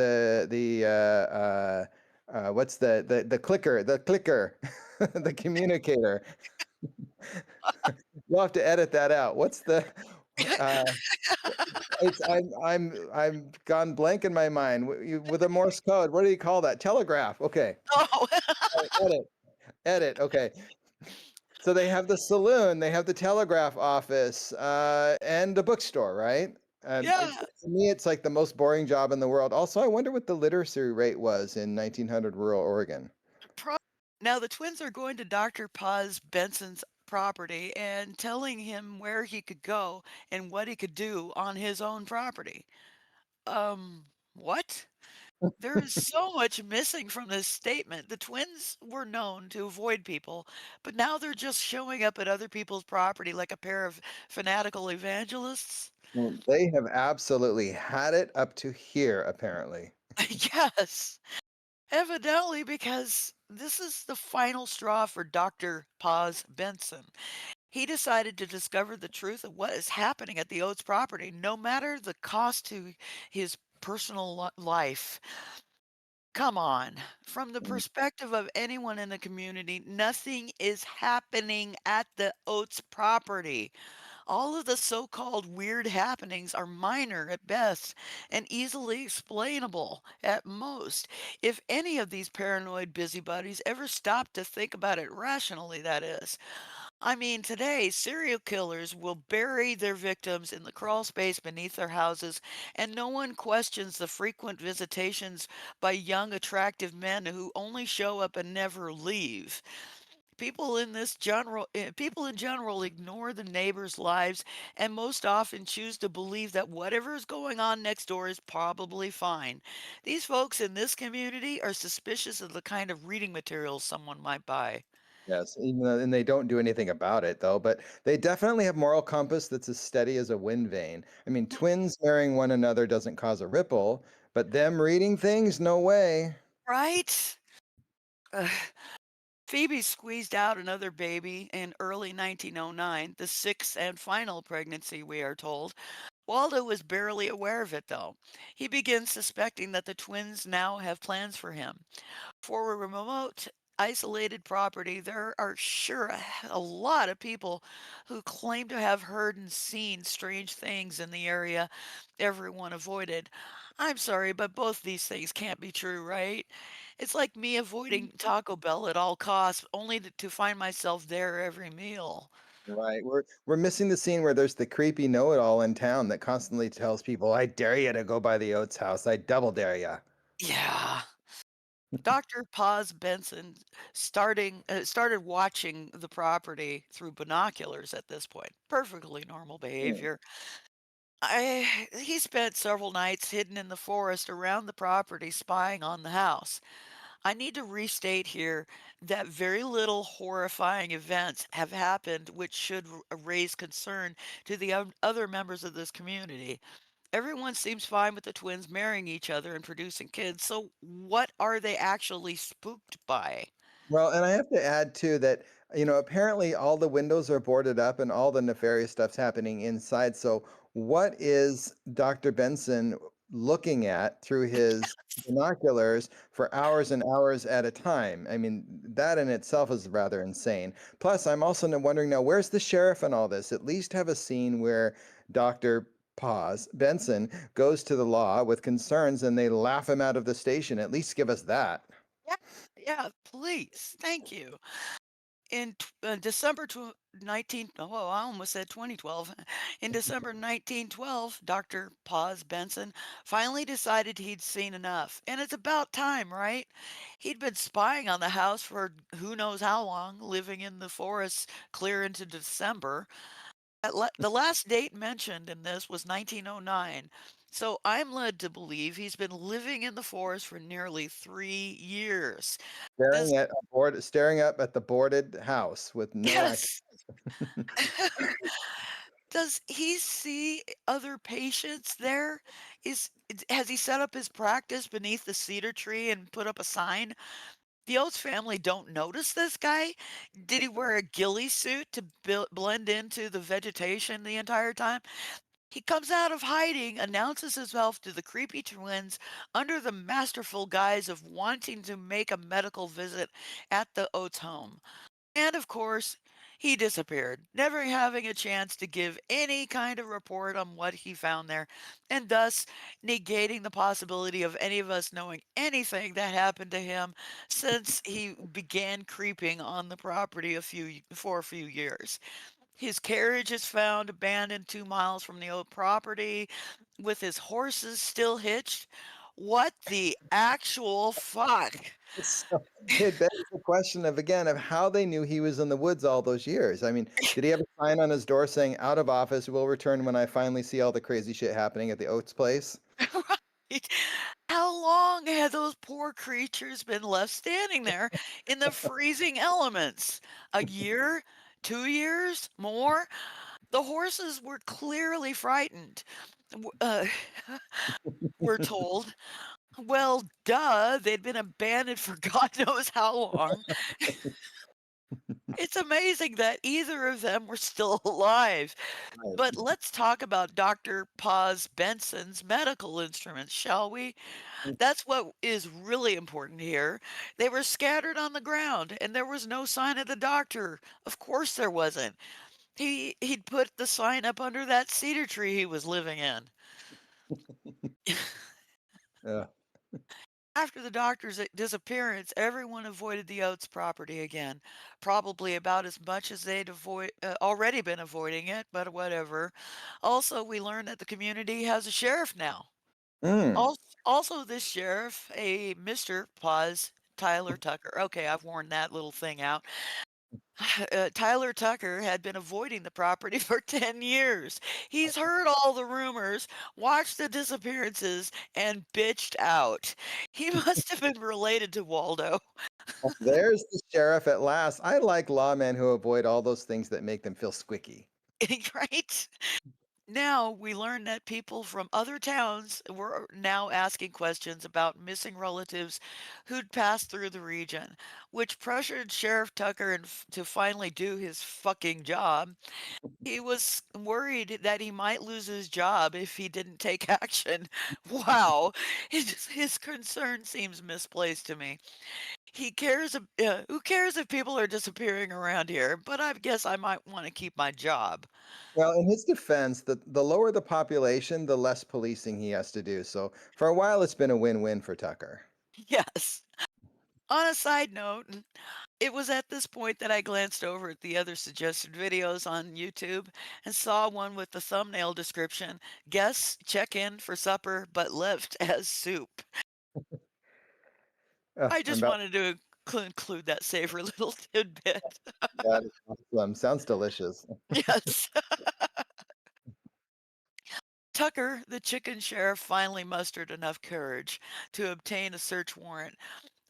what's the clicker, the communicator. You'll have to edit that out. What's the, uh, it's, I'm gone blank in my mind. With a Morse code, what do you call that? Telegraph. Okay. Oh, Edit. Edit. Okay. So they have the saloon, they have the telegraph office, and the bookstore, right? And yeah. to me, it's like the most boring job in the world. Also, I wonder what the literacy rate was in 1900 rural Oregon. Pro- Now the twins are going to Dr. Paz Benson's property and telling him where he could go and what he could do on his own property. What? There is so much missing from this statement. The twins were known to avoid people, but now they're just showing up at other people's property like a pair of fanatical evangelists. Well, they have absolutely had it up to here, apparently. Yes, evidently, because this is the final straw for Dr. Paz Benson. He decided to discover the truth of what is happening at the Oates property, no matter the cost to his personal life. Come on. From the Mm, perspective of anyone in the community, nothing is happening at the Oates property. All of the so called weird happenings are minor at best and easily explainable at most. If any of these paranoid busybodies ever stop to think about it rationally, that is. I mean, today, serial killers will bury their victims in the crawl space beneath their houses, and no one questions the frequent visitations by young, attractive men who only show up and never leave. People in general ignore the neighbors' lives and most often choose to believe that whatever is going on next door is probably fine. These folks in this community are suspicious of the kind of reading materials someone might buy. Yes, even though, and they don't do anything about it though, but they definitely have moral compass that's as steady as a wind vane. I mean, twins marrying one another doesn't cause a ripple, but them reading things, no way. Right? Ugh. Phoebe squeezed out another baby in early 1909, the sixth and final pregnancy, we are told. Waldo was barely aware of it, though. He begins suspecting that the twins now have plans for him. For a remote, isolated property, there are sure a lot of people who claim to have heard and seen strange things in the area everyone avoided. I'm sorry, but both these things can't be true, right? It's like me avoiding Taco Bell at all costs, only to find myself there every meal. Right. We're missing the scene where there's the creepy know-it-all in town that constantly tells people, "I dare you to go by the Oates house. I double dare you." Yeah. Dr. Paz Benson started watching the property through binoculars at this point. Perfectly normal behavior. He spent several nights hidden in the forest around the property spying on the house. I need to restate here that very little horrifying events have happened which should raise concern to the other members of this community. Everyone seems fine with the twins marrying each other and producing kids, so what are they actually spooked by? Well, and I have to add too that, apparently all the windows are boarded up and all the nefarious stuff's happening inside. So what is Dr. Benson looking at through his binoculars for hours and hours at a time? I mean, that in itself is rather insane. Plus, I'm also wondering now, where's the sheriff in all this? At least have a scene where Dr. Pause Benson goes to the law with concerns and they laugh him out of the station. At least give us that. Yeah, yeah, please. Thank you. In December 19, oh, I almost said 2012. In December 1912, Dr. Paz Benson finally decided he'd seen enough. And it's about time, right? He'd been spying on the house for who knows how long, living in the forest clear into December. The last date mentioned in this was 1909. So I'm led to believe he's been living in the forest for nearly 3 years. Does Staring up at the boarded house with no act. yes. Does he see other patients there? Has he set up his practice beneath the cedar tree and put up a sign? The Oates family don't notice this guy? Did he wear a ghillie suit to blend into the vegetation the entire time? He comes out of hiding, announces himself to the creepy twins under the masterful guise of wanting to make a medical visit at the Oates home. And of course, he disappeared, never having a chance to give any kind of report on what he found there, and thus negating the possibility of any of us knowing anything that happened to him since he began creeping on the property for a few years. His carriage is found abandoned 2 miles from the old property, with his horses still hitched. What the actual fuck? So it begs the question of again of how they knew he was in the woods all those years. I mean, did he have a sign on his door saying "Out of office, will return when I finally see all the crazy shit happening at the Oates place"? Right? How long had those poor creatures been left standing there in the freezing elements? A year? 2 years? More? The horses were clearly frightened. We're told. Well, duh, they'd been abandoned for God knows how long. It's amazing that either of them were still alive. But Right. let's talk about Dr. Paz Benson's medical instruments, shall we? That's what is really important here. They were scattered on the ground, and there was no sign of the doctor. Of course there wasn't. He'd put the sign up under that cedar tree he was living in. Yeah. After the doctor's disappearance, everyone avoided the Oates property again, probably about as much as they'd already been avoiding it, but whatever. Also, we learned that the community has a sheriff now. Mm. Also, this sheriff, a Mr. Pause Tyler Tucker. Okay, I've worn that little thing out. Tyler Tucker had been avoiding the property for 10 years. He's heard all the rumors, watched the disappearances, and bitched out. He must have been related to Waldo, There's the sheriff at last. I like lawmen who avoid all those things that make them feel squicky. right? Now we learn that people from other towns were now asking questions about missing relatives who'd passed through the region, which pressured Sheriff Tucker to finally do his fucking job. He was worried that he might lose his job if he didn't take action. Wow, his concern seems misplaced to me. Who cares if people are disappearing around here? But I guess I might want to keep my job. Well, in his defense, the lower the population, the less policing he has to do. So for a while, it's been a win-win for Tucker. Yes. On a side note, it was at this point that I glanced over at the other suggested videos on YouTube and saw one with the thumbnail description, "Guests check in for supper but left as soup." I I'm just about wanted to include that savory little tidbit. that is awesome. Sounds delicious. Yes. Tucker, the chicken sheriff, finally mustered enough courage to obtain a search warrant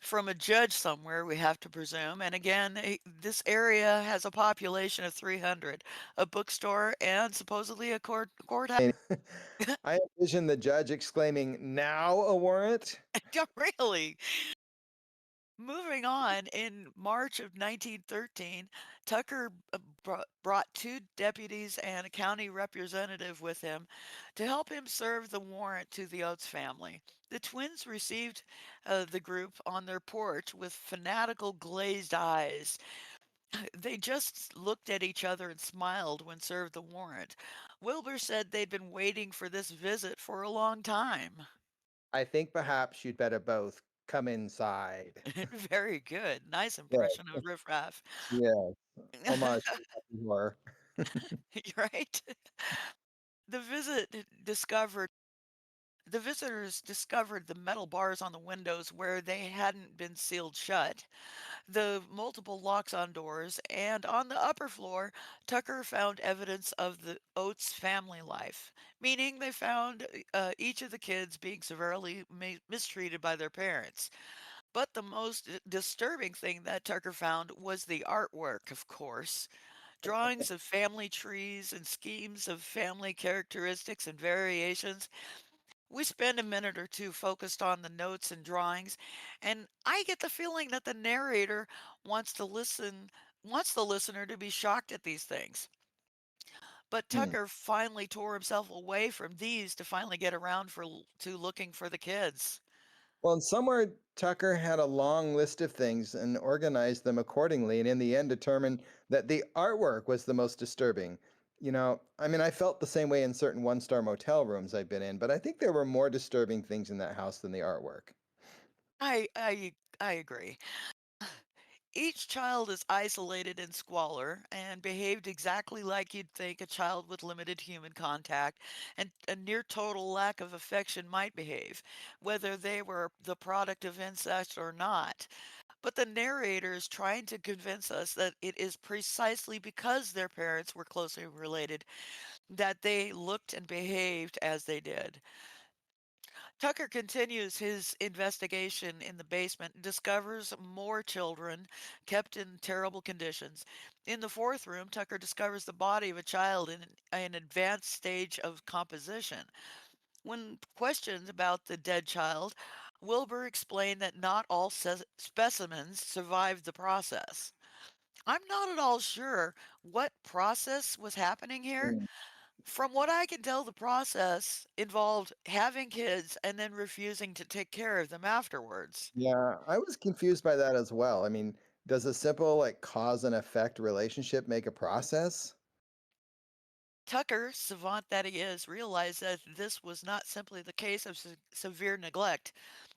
from a judge somewhere, we have to presume. And again, this area has a population of 300, a bookstore, and supposedly a courthouse. I envision the judge exclaiming, "Now a warrant?" Really? Moving on, in March of 1913, Tucker brought two deputies and a county representative with him to help him serve the warrant to the Oates family. The twins received the group on their porch with fanatical glazed eyes. They just looked at each other and smiled when served the warrant. Wilbur said they'd been waiting for this visit for a long time. I think perhaps you'd better both come inside. Very good. Nice Yeah, impression of Riff Raff. yeah. Homage to Happy Horror. Right? The discovered the visitors discovered the metal bars on the windows where they hadn't been sealed shut, the multiple locks on doors, and on the upper floor, Tucker found evidence of the Oates family life, meaning they found each of the kids being severely mistreated by their parents. But the most disturbing thing that Tucker found was the artwork, of course. Drawings of family trees and schemes of family characteristics and variations. We spend a minute or two focused on the notes and drawings, and I get the feeling that the narrator wants to listen wants the listener to be shocked at these things. But Hmm. Tucker finally tore himself away from these to finally get around to looking for the kids. Well, and somewhere Tucker had a long list of things and organized them accordingly, and in the end determined that the artwork was the most disturbing. I mean, I felt the same way in certain one-star motel rooms I've been in, but I think there were more disturbing things in that house than the artwork. I agree. Each child is isolated in squalor and behaved exactly like you'd think a child with limited human contact and a near total lack of affection might behave, whether they were the product of incest or not. But the narrator is trying to convince us that it is precisely because their parents were closely related that they looked and behaved as they did. Tucker continues his investigation in the basement and discovers more children kept in terrible conditions. In the fourth room, Tucker discovers the body of a child in an advanced stage of composition. When questioned about the dead child, Wilbur explained that not all specimens survived the process. I'm not at all sure what process was happening here. Hmm. From what I can tell, the process involved having kids and then refusing to take care of them afterwards. Yeah, I was confused by that as well. I mean, does a simple like cause and effect relationship make a process? Tucker, savant that he is, realized that this was not simply the case of severe neglect,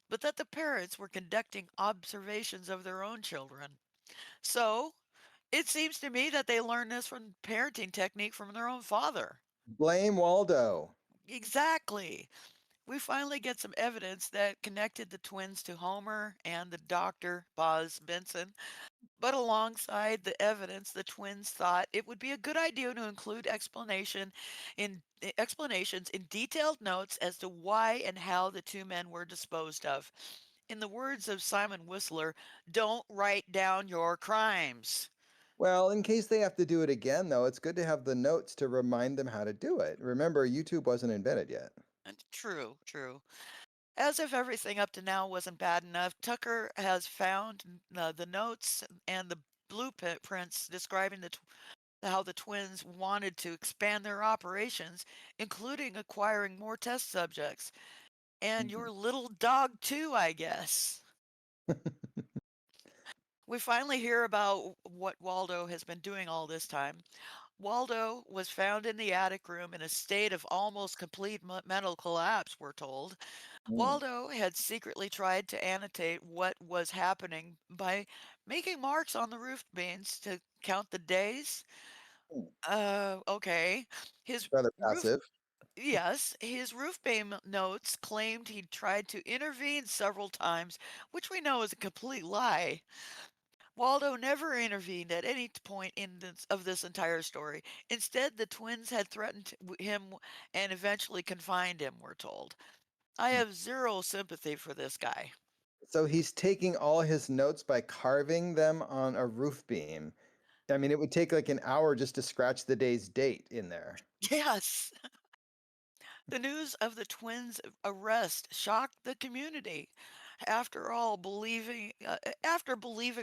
but that the parents were conducting observations of their own children. So, it seems to me that they learned this from parenting technique from their own father. Blame Waldo. Exactly. We finally get some evidence that connected the twins to Homer and the doctor, Boz Benson. But alongside the evidence, the twins thought it would be a good idea to include explanations in detailed notes as to why and how the two men were disposed of. In the words of Simon Whistler, don't write down your crimes. Well, in case they have to do it again, though, it's good to have the notes to remind them how to do it. Remember, YouTube wasn't invented yet. And true, true. As if everything up to now wasn't bad enough, Tucker has found the notes and the blueprints describing how the twins wanted to expand their operations, including acquiring more test subjects. And Mhm. your little dog, too, I guess. We finally hear about what Waldo has been doing all this time. Waldo was found in the attic room in a state of almost complete mental collapse, we're told. Mm. Waldo had secretly tried to annotate what was happening by making marks on the roof beams to count the days. Mm. Okay. His Rather roof passive. Yes, his roof beam notes claimed he'd tried to intervene several times, which we know is a complete lie. Waldo never intervened at any point of this entire story. Instead, the twins had threatened him and eventually confined him, we're told. I Mm. have zero sympathy for this guy. So he's taking all his notes by carving them on a roof beam. I mean, it would take like an hour just to scratch the day's date in there. Yes. The news of the twins' arrest shocked the community. After believing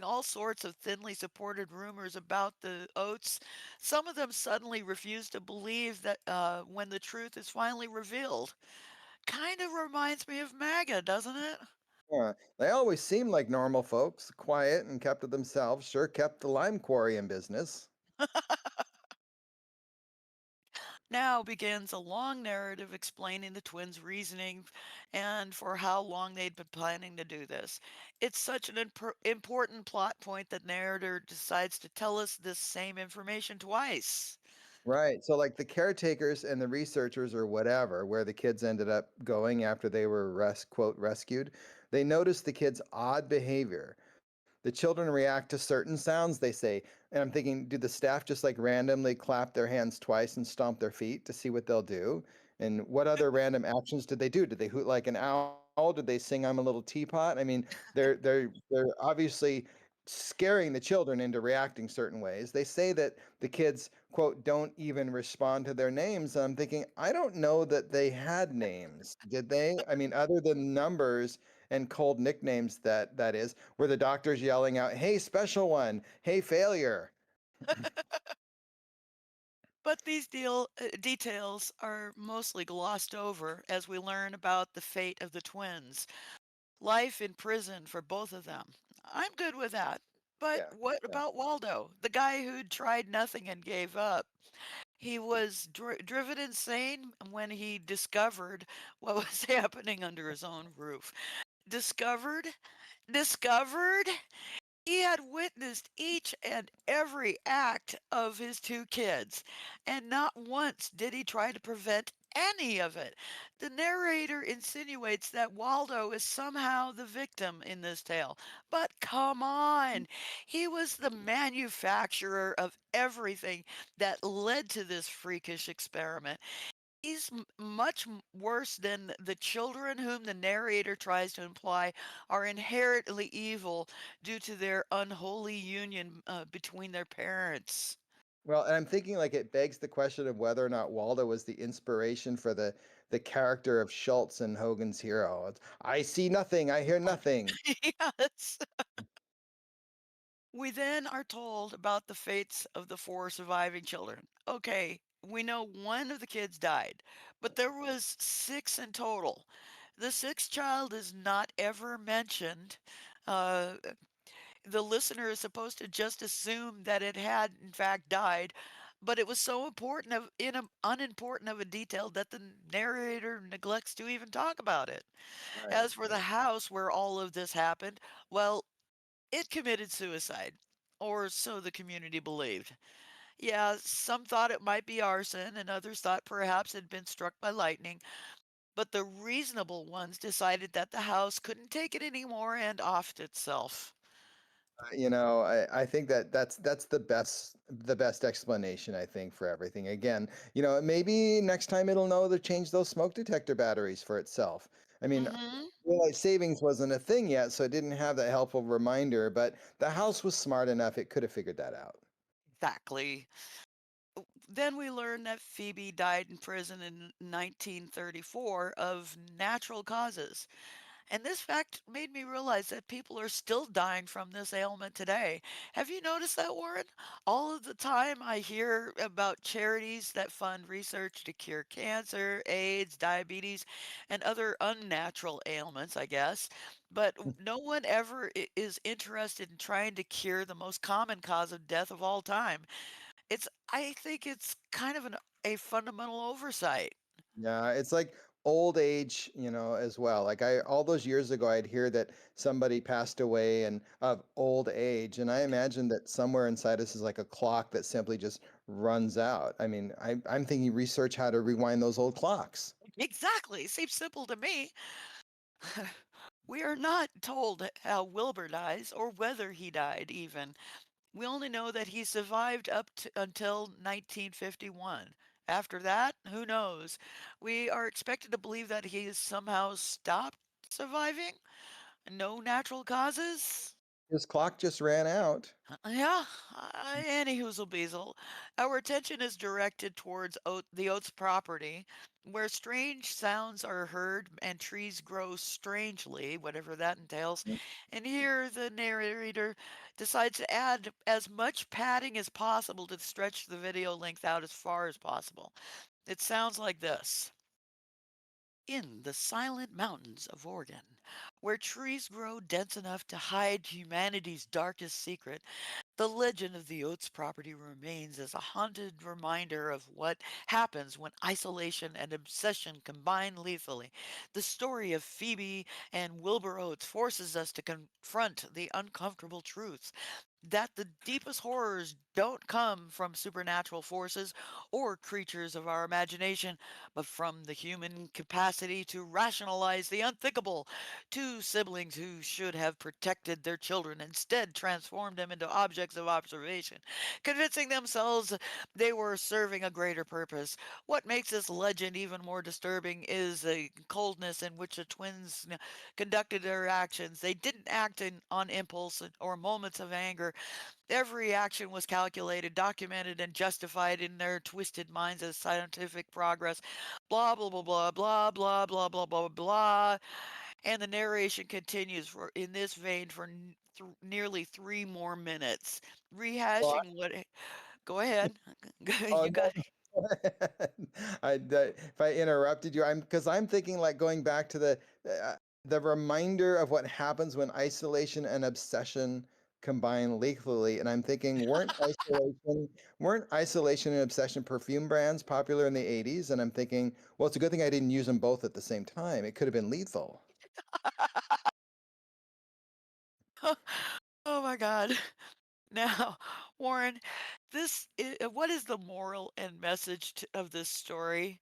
all sorts of thinly supported rumors about the Oats, some of them suddenly refused to believe that when the truth is finally revealed. Kind of reminds me of MAGA, doesn't it? Yeah, they always seemed like normal folks, quiet and kept to themselves, sure kept the lime quarry in business. Now begins a long narrative explaining the twins' reasoning and for how long they'd been planning to do this. It's such an important plot point that narrator decides to tell us this same information twice. Right. So, like the caretakers and the researchers, or whatever, where the kids ended up going after they were quote rescued, they noticed the kids' odd behavior. The children react to certain sounds, they say. And I'm thinking, do the staff just like randomly clap their hands twice and stomp their feet to see what they'll do? And what other random actions did they do? Did they hoot like an owl? Did they sing "I'm a Little Teapot"? I mean, they're obviously scaring the children into reacting certain ways. They say that the kids, quote, don't even respond to their names. And I'm thinking, I don't know that they had names, did they? I mean, other than numbers and cold nicknames, that is, were the doctors yelling out, "Hey, special one! Hey, failure!" But these details are mostly glossed over as we learn about the fate of the twins. Life in prison for both of them. I'm good with that. But Yeah, what yeah. about Waldo, the guy who'd tried nothing and gave up? He was driven insane when he discovered what was happening under his own roof. Discovered? Discovered? He had witnessed each and every act of his two kids, and not once did he try to prevent any of it. The narrator insinuates that Waldo is somehow the victim in this tale. But come on, he was the manufacturer of everything that led to this freakish experiment. He's much worse than the children whom the narrator tries to imply are inherently evil due to their unholy union between their parents. Well, and I'm thinking like it begs the question of whether or not Waldo was the inspiration for the character of Schultz in Hogan's Hero. I see nothing, I hear nothing. Yes. We then are told about the fates of the four surviving children. Okay, we know one of the kids died, but there was six in total. The sixth child is not ever mentioned. Uh, the listener is supposed to just assume that it had in fact died, but it was so unimportant of a detail that the narrator neglects to even talk about it. Right. As for the house where all of this happened, well, it committed suicide, or so the community believed. Yeah, some thought it might be arson, and others thought perhaps it had been struck by lightning. but the reasonable ones decided that the house couldn't take it anymore and offed itself. I think that that's the best explanation I think for everything. Again, maybe next time it'll know to change those smoke detector batteries for itself. I mean, Hmm. daylight savings wasn't a thing yet, so it didn't have that helpful reminder, but the house was smart enough it could have figured that out. Exactly. Then we learned that Phoebe died in prison in 1934 of natural causes. And this fact made me realize that people are still dying from this ailment today. Have you noticed that, Warren? All of the time I hear about charities that fund research to cure cancer, AIDS, diabetes, and other unnatural ailments, I guess. But no one ever is interested in trying to cure the most common cause of death of all time. I think it's kind of a fundamental oversight. Yeah, it's like old age, as well. Like I all those years ago I'd hear that somebody passed away and of old age, and I imagine that somewhere inside us is like a clock that simply just runs out. I mean, I'm thinking research how to rewind those old clocks. Exactly. Seems simple to me. We are not told how Wilbur dies or whether he died, even. We only know that he survived up to, until 1951. After that, who knows? We are expected to believe that he has somehow stopped surviving. No natural causes? His clock just ran out. Yeah, any hoozle beazle. Our attention is directed towards the Oats property, where strange sounds are heard and trees grow strangely, whatever that entails. And here the narrator decides to add as much padding as possible to stretch the video length out as far as possible. It sounds like this. In the silent mountains of Oregon, where trees grow dense enough to hide humanity's darkest secret, the legend of the Oates property remains as a haunted reminder of what happens when isolation and obsession combine lethally. The story of Phoebe and Wilbur Oates forces us to confront the uncomfortable truths that the deepest horrors don't come from supernatural forces or creatures of our imagination, but from the human capacity to rationalize the unthinkable. Two siblings who should have protected their children instead transformed them into objects of observation, convincing themselves they were serving a greater purpose. What makes this legend even more disturbing is the coldness in which the twins conducted their actions. They didn't act on impulse or moments of anger. Every action was calculated, documented, and justified in their twisted minds as scientific progress. Blah, blah, blah, blah, blah, blah, blah, blah, blah, blah. And the narration continues in this vein for nearly 3 more minutes, Well, rehashing what. Go ahead. oh You got. no. If I interrupted you, I'm thinking like going back to the reminder of what happens when isolation and obsession combine lethally, and I'm thinking weren't isolation and obsession perfume brands popular in the 80s? And I'm thinking, well, it's a good thing I didn't use them both at the same time. It could have been lethal. Oh my God. Now, Warren, what is the moral and message of this story?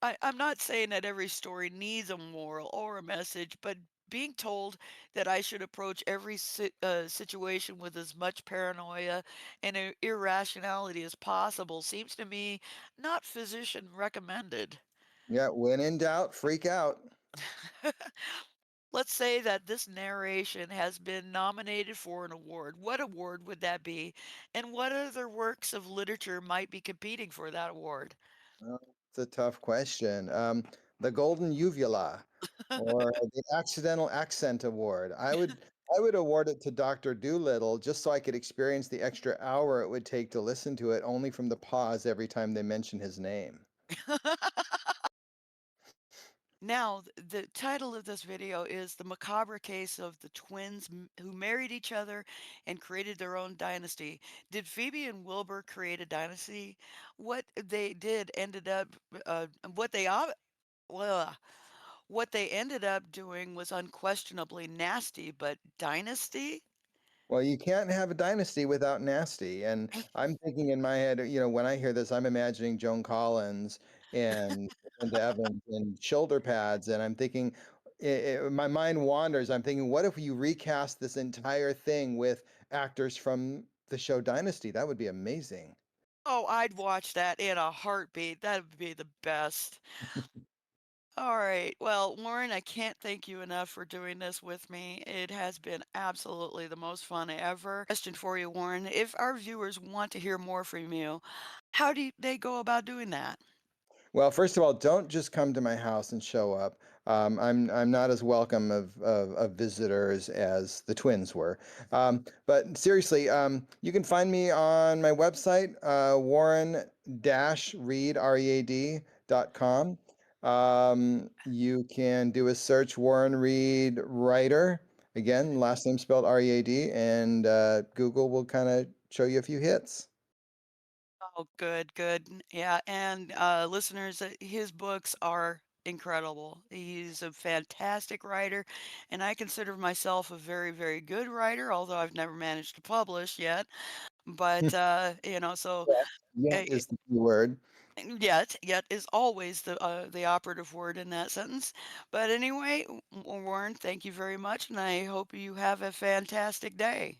I'm not saying that every story needs a moral or a message, but being told that I should approach every situation with as much paranoia and irrationality as possible seems to me not physician recommended. Yeah, when in doubt, freak out. Let's say that this narration has been nominated for an award. What award would that be? And what other works of literature might be competing for that award? Well, it's a tough question. The Golden Uvula or the Accidental Accent Award. I would award it to Dr. Doolittle just so I could experience the extra hour it would take to listen to it only from the pause every time they mention his name. Now, the title of this video is The Macabre Case of the Twins Who Married Each Other and Created Their Own Dynasty. Did Phoebe and Wilbur create a dynasty? What they did ended up, what they, well, what they ended up doing was unquestionably nasty, but dynasty? Well, you can't have a dynasty without nasty. And I'm thinking in my head, when I hear this, I'm imagining Joan Collins and Linda Evans and shoulder pads, and I'm thinking, my mind wanders. I'm thinking, what if you recast this entire thing with actors from the show Dynasty? That would be amazing. Oh, I'd watch that in a heartbeat. That would be the best. All right. Well, Warren, I can't thank you enough for doing this with me. It has been absolutely the most fun ever. Question for you, Warren. If our viewers want to hear more from you, how do they go about doing that? Well, first of all, don't just come to my house and show up. I'm not as welcome of visitors as the twins were. But seriously, you can find me on my website, Warren-Reed, READ.com. You can do a search Warren Reed writer. Again, last name spelled READ, and Google will kind of show you a few hits. Oh, good, good. Yeah, and listeners, his books are incredible. He's a fantastic writer, and I consider myself a very, very good writer, although I've never managed to publish yet. But so Yet uh, is the key word. yet is always the operative word in that sentence. But anyway, Warren, thank you very much, and I hope you have a fantastic day.